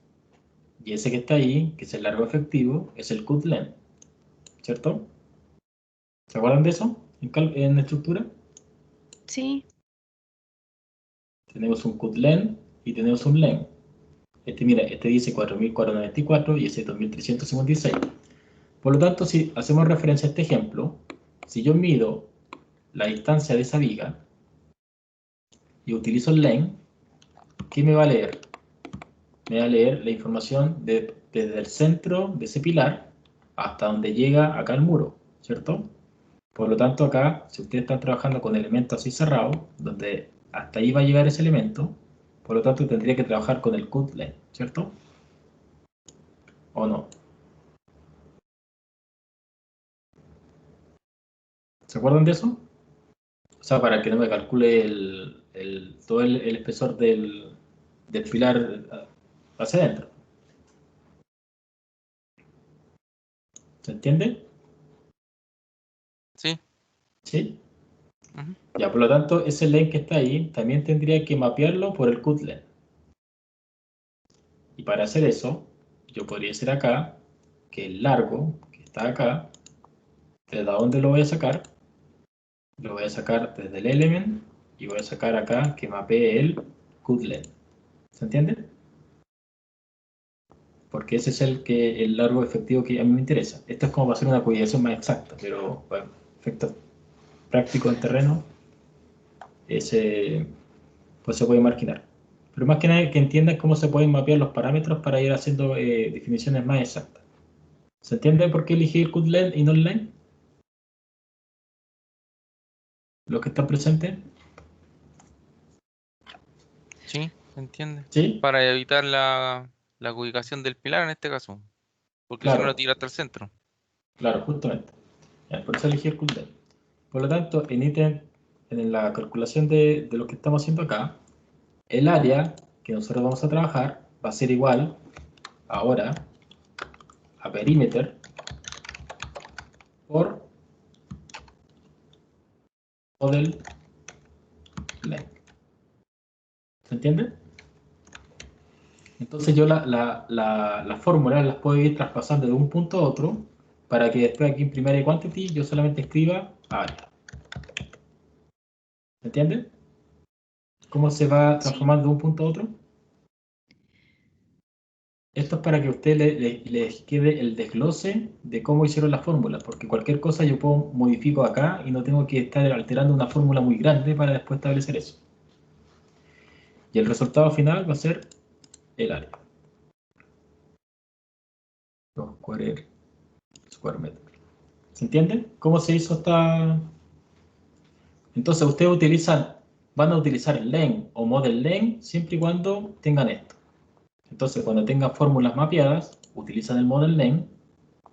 y ese que está ahí, que es el largo efectivo, es el cut len. ¿Cierto? ¿Se acuerdan de eso en estructura? Sí. Tenemos un cut len y tenemos un len. Mira, este dice 4494 y ese 2356. Por lo tanto, si hacemos referencia a este ejemplo, si yo mido la distancia de esa viga y utilizo el len, ¿qué me va a leer? Me va a leer la información desde el centro de ese pilar hasta donde llega acá el muro, ¿cierto? Por lo tanto, acá, si ustedes están trabajando con elementos así cerrados, donde hasta ahí va a llegar ese elemento, por lo tanto tendría que trabajar con el cut len, ¿cierto? ¿O no? ¿Se acuerdan de eso? O sea, para que no me calcule todo el espesor del pilar hacia adentro. ¿Se entiende? Sí. ¿Sí? Ujú. Ya, por lo tanto, ese len que está ahí, también tendría que mapearlo por el cutlen. Y para hacer eso, yo podría decir acá, que el largo, que está acá, ¿desde dónde lo voy a sacar? Lo voy a sacar desde el element, y voy a sacar acá que mapee el cutlen. ¿Se entiende? Porque ese es el largo efectivo que a mí me interesa. Esto es como para hacer una codificación más exacta, pero bueno, efectos prácticos en terreno, ese pues se puede marginar. Pero más que nada que entiendan cómo se pueden mapear los parámetros para ir haciendo definiciones más exactas. ¿Se entiende por qué elegí el cutlen y no el len? ¿Los que están presentes? Sí, ¿se entiende? ¿Sí? Para evitar la ubicación del pilar en este caso, porque si no lo Claro, tira hasta el centro. claro, justamente. Ya, por eso elegí el cutlen. Por lo tanto, en ítem, en la calculación de lo que estamos haciendo acá, el área que nosotros vamos a trabajar va a ser igual ahora a perímetro por model length. ¿Se entiende? Entonces yo las fórmulas las puedo ir traspasando de un punto a otro para que después aquí en primary quantity yo solamente escriba área. ¿Se entiende? ¿Cómo se va Sí. transformando de un punto a otro? Esto es para que a usted les quede el desglose de cómo hicieron las fórmulas, porque cualquier cosa yo puedo modifico acá y no tengo que estar alterando una fórmula muy grande para después establecer eso. Y el resultado final va a ser el área. 2 square meter. ¿Se entiende? ¿Cómo se hizo esta...? Entonces ustedes van a utilizar len o model len siempre y cuando tengan esto. Entonces cuando tengan fórmulas mapeadas, utilizan el model len,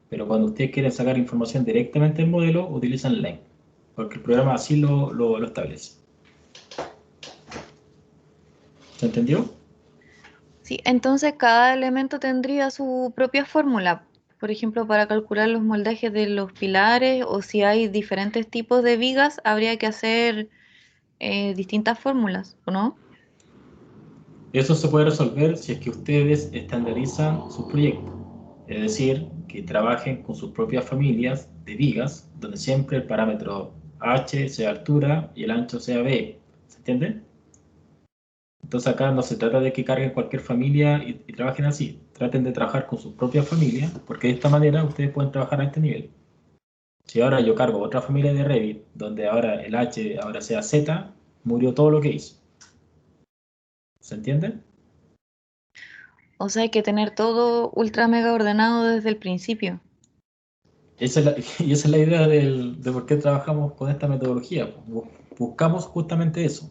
pero cuando ustedes quieren sacar información directamente del modelo, utilizan len, porque el programa así lo establece. ¿Se entendió? Sí, entonces cada elemento tendría su propia fórmula. Por ejemplo, para calcular los moldajes de los pilares o si hay diferentes tipos de vigas, habría que hacer distintas fórmulas, ¿o no? Eso se puede resolver si es que ustedes estandarizan sus proyectos. Es decir, que trabajen con sus propias familias de vigas, donde siempre el parámetro h sea altura y el ancho sea b. ¿Se entiende? Entonces acá no se trata de que carguen cualquier familia y trabajen así. Traten de trabajar con su propia familia, porque de esta manera ustedes pueden trabajar a este nivel. Si ahora yo cargo otra familia de Revit, donde ahora el h ahora sea z, murió todo lo que hizo. ¿Se entiende? O sea, hay que tener todo ultra mega ordenado desde el principio. Esa es la, y esa es la idea de por qué trabajamos con esta metodología. Buscamos justamente eso,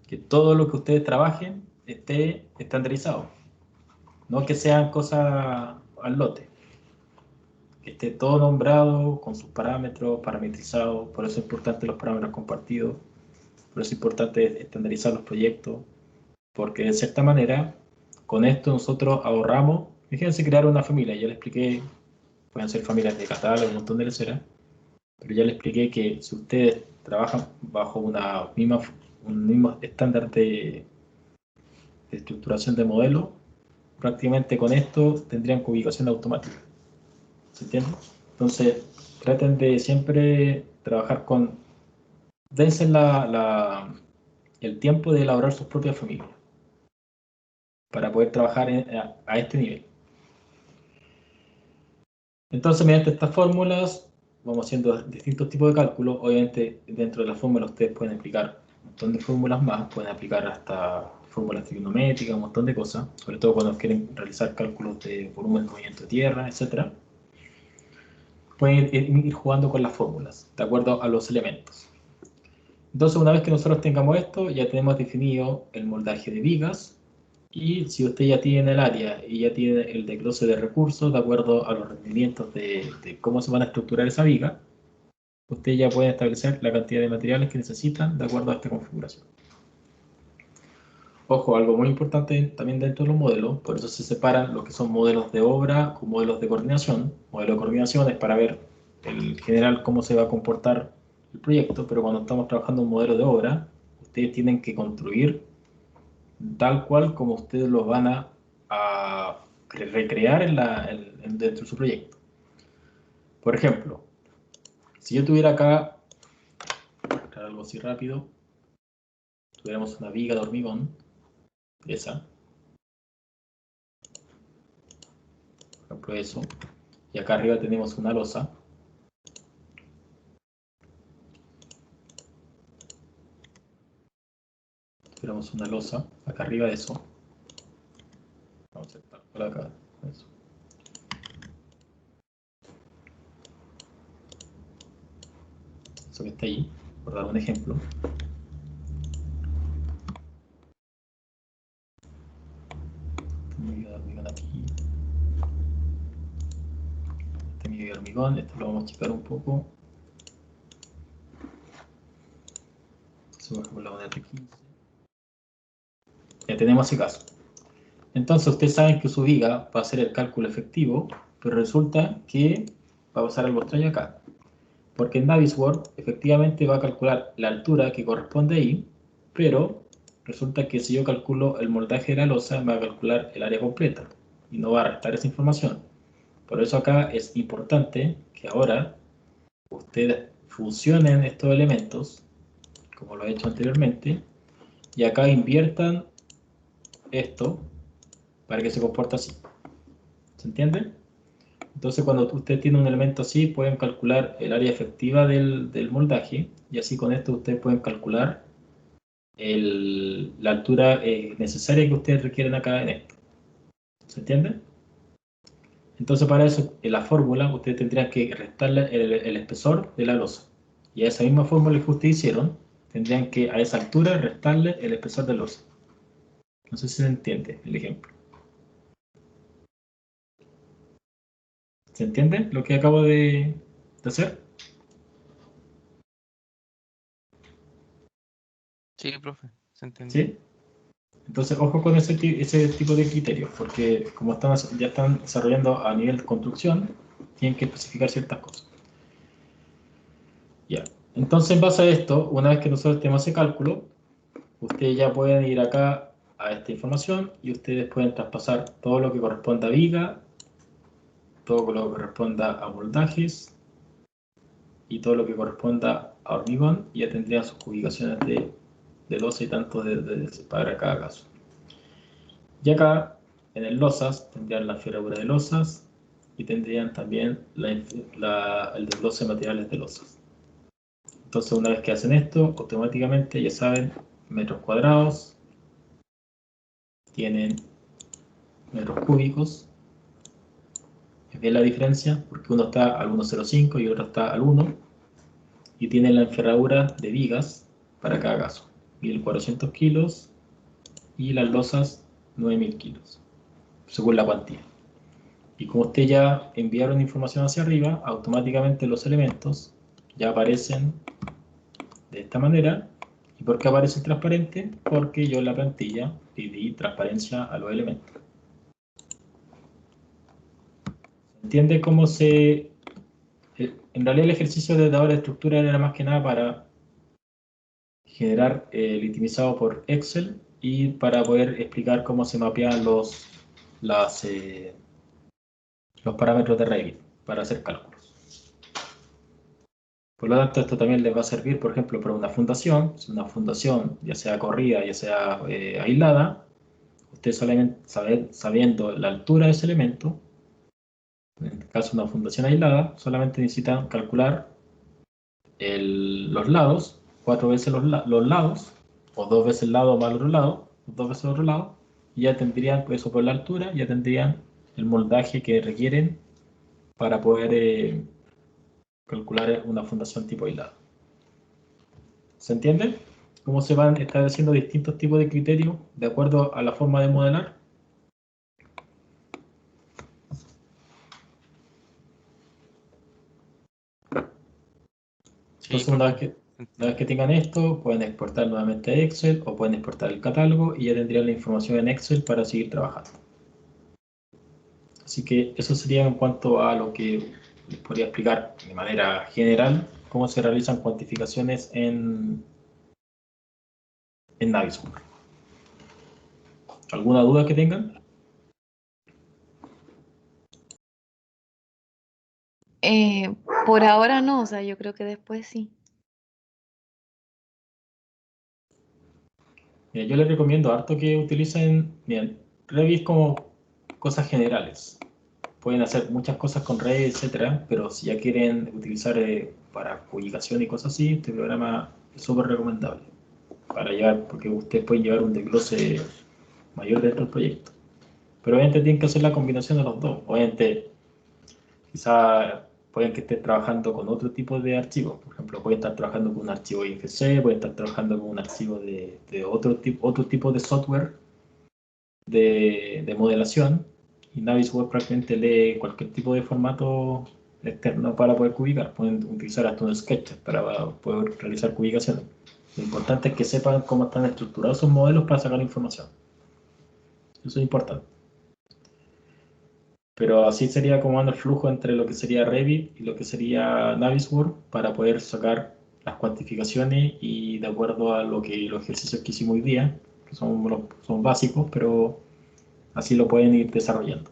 que todo lo que ustedes trabajen esté estandarizado, no que sean cosas al lote, que esté todo nombrado con sus parámetros, parametrizados, por eso es importante los parámetros compartidos, por eso es importante estandarizar los proyectos, porque de cierta manera, con esto nosotros ahorramos, fíjense crear una familia, ya les expliqué, pueden ser familias de catálogo, un montón de leceras, pero ya les expliqué que si ustedes trabajan bajo un mismo estándar de estructuración de modelo, prácticamente con esto tendrían ubicación automática. ¿Se entiende? Entonces, traten de siempre trabajar con... Dense el tiempo de elaborar sus propias familias para poder trabajar a este nivel. Entonces, mediante estas fórmulas, vamos haciendo distintos tipos de cálculos. Obviamente, dentro de las fórmulas ustedes pueden aplicar un montón de fórmulas más, pueden aplicar hasta fórmulas trigonométricas, un montón de cosas, sobre todo cuando quieren realizar cálculos de volumen, movimiento de tierra, etc. Pueden ir jugando con las fórmulas, de acuerdo a los elementos. Entonces, una vez que nosotros tengamos esto, ya tenemos definido el moldaje de vigas, y si usted ya tiene el área y ya tiene el desglose de recursos de acuerdo a los rendimientos de cómo se van a estructurar esa viga, usted ya puede establecer la cantidad de materiales que necesitan de acuerdo a esta configuración. Ojo, algo muy importante también dentro de los modelos, por eso se separan lo que son modelos de obra con modelos de coordinación. Modelo de coordinación es para ver en general cómo se va a comportar el proyecto, pero cuando estamos trabajando un modelo de obra, ustedes tienen que construir tal cual como ustedes lo van a recrear dentro de su proyecto. Por ejemplo, si yo tuviera acá, algo así rápido, tuviéramos una viga de hormigón, esa, por ejemplo eso, y acá arriba tenemos una losa. Tuviéramos una losa, acá arriba de eso. Vamos a estar por acá, eso. Eso que está ahí, por dar un ejemplo. Mi viga de hormigón aquí. Este mi viga de hormigón, esto lo vamos a checar un poco. Por la unidad de 15. Ya tenemos ese caso. Entonces ustedes saben que su viga va a ser el cálculo efectivo, pero resulta que va a pasar algo extraño acá. Porque en Navisworks efectivamente va a calcular la altura que corresponde ahí, pero resulta que si yo calculo el moldaje de la losa, me va a calcular el área completa y no va a restar esa información. Por eso acá es importante que ahora ustedes fusionen estos elementos, como lo he hecho anteriormente, y acá inviertan esto para que se comporte así. ¿Se entiende? Entonces cuando ustedes tienen un elemento así, pueden calcular el área efectiva del moldaje, y así con esto ustedes pueden calcular la altura necesaria que ustedes requieren acá en esto. ¿Se entiende? Entonces para eso, en la fórmula, ustedes tendrían que restarle el espesor de la losa. Y a esa misma fórmula que ustedes hicieron, tendrían que a esa altura restarle el espesor de losa. No sé si se entiende el ejemplo. ¿Se entiende lo que acabo de hacer? Sí, profe, se entendió. ¿Sí? Entonces, ojo con ese tipo de criterios, porque como ya están desarrollando a nivel de construcción, tienen que especificar ciertas cosas. Ya. Entonces, en base a esto, una vez que nosotros tenemos ese cálculo, ustedes ya pueden ir acá a esta información y ustedes pueden traspasar todo lo que corresponda a viga, todo lo que corresponda a moldajes y todo lo que corresponda a hormigón, y ya tendrían sus ubicaciones de losa y tanto para cada caso. Y acá, en el losas, tendrían la figura de losas y tendrían también el desglose de materiales de losas. Entonces, una vez que hacen esto, automáticamente ya saben metros cuadrados, tienen metros cúbicos. ¿Ven la diferencia? Porque uno está al 1,05 y el otro está al 1. Y tienen la enferradura de vigas para cada caso. 1.400 kilos y las losas 9.000 kilos, según la cuantía. Y como ustedes ya enviaron información hacia arriba, automáticamente los elementos ya aparecen de esta manera. ¿Y por qué aparece transparente? Porque yo en la plantilla le di transparencia a los elementos. ¿Se entiende cómo se...? En realidad el ejercicio de dado de estructura era más que nada para generar el itemizado por Excel y para poder explicar cómo se mapean los parámetros de Revit para hacer cálculos. Por lo tanto, esto también les va a servir, por ejemplo, para una fundación. Si una fundación, ya sea corrida, ya sea aislada, usted solamente sabiendo la altura de ese elemento, en el caso de una fundación aislada, solamente necesitan calcular los lados, 4 veces los lados, o 2 veces el lado más el otro lado, o 2 veces el otro lado, y ya tendrían, pues, eso por la altura, ya tendrían el moldaje que requieren para poder calcular una fundación tipo aislada. ¿Se entiende? ¿Cómo se van estableciendo distintos tipos de criterios de acuerdo a la forma de modelar? Sí, Entonces, una profe, vez que tengan esto, pueden exportar nuevamente a Excel o pueden exportar el catálogo y ya tendrían la información en Excel para seguir trabajando. Así que eso sería en cuanto a lo que les podría explicar de manera general cómo se realizan cuantificaciones en Navisworks. ¿Alguna duda que tengan? Por ahora no, o sea, yo creo que después sí. Mira, yo les recomiendo harto que utilicen, bien, Revit como cosas generales. Pueden hacer muchas cosas con Revit, etcétera, pero si ya quieren utilizar para publicación y cosas así, este programa es súper recomendable para llevar, porque ustedes pueden llevar un desglose mayor dentro del proyecto. Pero obviamente tienen que hacer la combinación de los dos. Obviamente, quizá pueden que estén trabajando con otro tipo de archivos. Por ejemplo, pueden estar trabajando con un archivo IFC, pueden estar trabajando con un archivo de otro tipo de software de modelación. Y Navisworks prácticamente lee cualquier tipo de formato externo para poder cubicar. Pueden utilizar hasta un Sketch para poder realizar cubicaciones. Lo importante es que sepan cómo están estructurados esos modelos para sacar información. Eso es importante. Pero así sería como anda el flujo entre lo que sería Revit y lo que sería Navisworks para poder sacar las cuantificaciones y de acuerdo a los ejercicios que hicimos hoy día, que son básicos, pero así lo pueden ir desarrollando.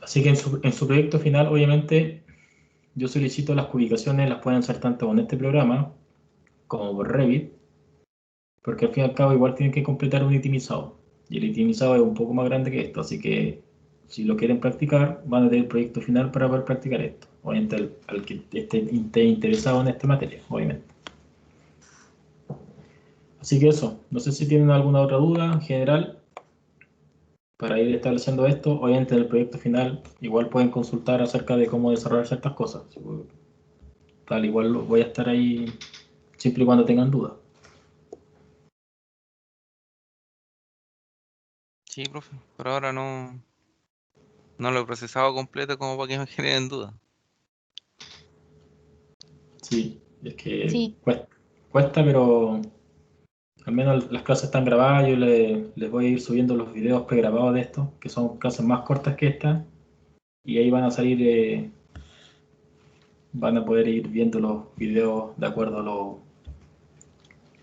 Así que en su proyecto final, obviamente, yo solicito las ubicaciones, las pueden hacer tanto con este programa como por Revit, porque al fin y al cabo igual tienen que completar un itemizado. Y el itemizado es un poco más grande que esto, así que si lo quieren practicar, van a tener el proyecto final para poder practicar esto. Obviamente al que esté interesado en esta materia, obviamente. Así que eso, no sé si tienen alguna otra duda en general para ir estableciendo esto. Obviamente en el proyecto final igual pueden consultar acerca de cómo desarrollar ciertas cosas. Tal, igual voy a estar ahí siempre y cuando tengan dudas. Sí, profe, por ahora no lo he procesado completo como para que me generen dudas. Sí, es que Sí, cuesta, pero al menos las clases están grabadas. Yo les voy a ir subiendo los videos pregrabados de esto, que son clases más cortas que esta, y ahí van a salir, van a poder ir viendo los videos de acuerdo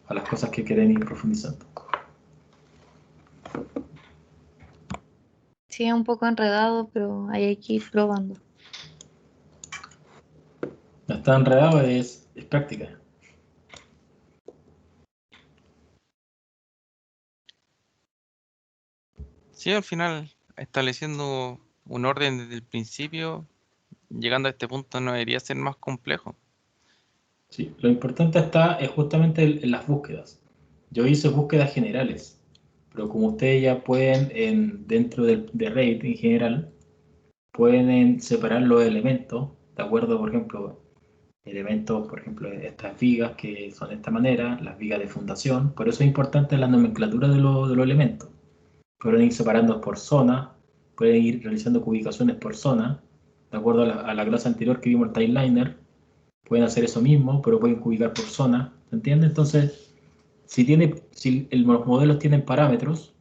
a las cosas que quieren ir profundizando. sí es un poco enredado, pero ahí hay que ir probando. No está enredado, es práctica. Sí, al final, estableciendo un orden desde el principio, llegando a este punto no debería ser más complejo. Sí, lo importante es justamente en las búsquedas. Yo hice búsquedas generales, pero como ustedes ya pueden, dentro de Revit en general, pueden separar los elementos, de acuerdo, por ejemplo, elementos, por ejemplo, estas vigas que son de esta manera, las vigas de fundación. Por eso es importante la nomenclatura de los elementos. Pueden ir separando por zona, pueden ir realizando ubicaciones por zona, de acuerdo a la clase anterior que vimos el timeliner. Pueden hacer eso mismo, pero pueden ubicar por zona, ¿se entiende? Entonces, si los modelos tienen parámetros,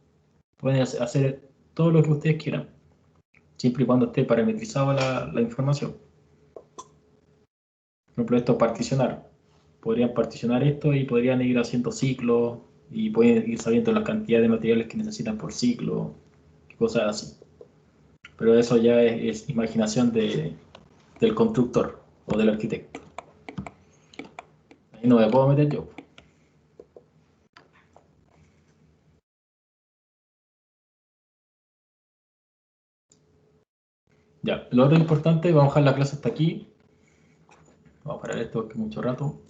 pueden hacer todo lo que ustedes quieran, siempre y cuando esté parametrizada la información. Por ejemplo, esto particionar. Podrían particionar esto y podrían ir haciendo ciclos y pueden ir sabiendo la cantidad de materiales que necesitan por ciclo, cosas así. Pero eso ya es imaginación del constructor o del arquitecto. Ahí no me puedo meter yo. Ya, lo otro importante, vamos a dejar la clase hasta aquí. Vamos a parar esto porque es mucho rato.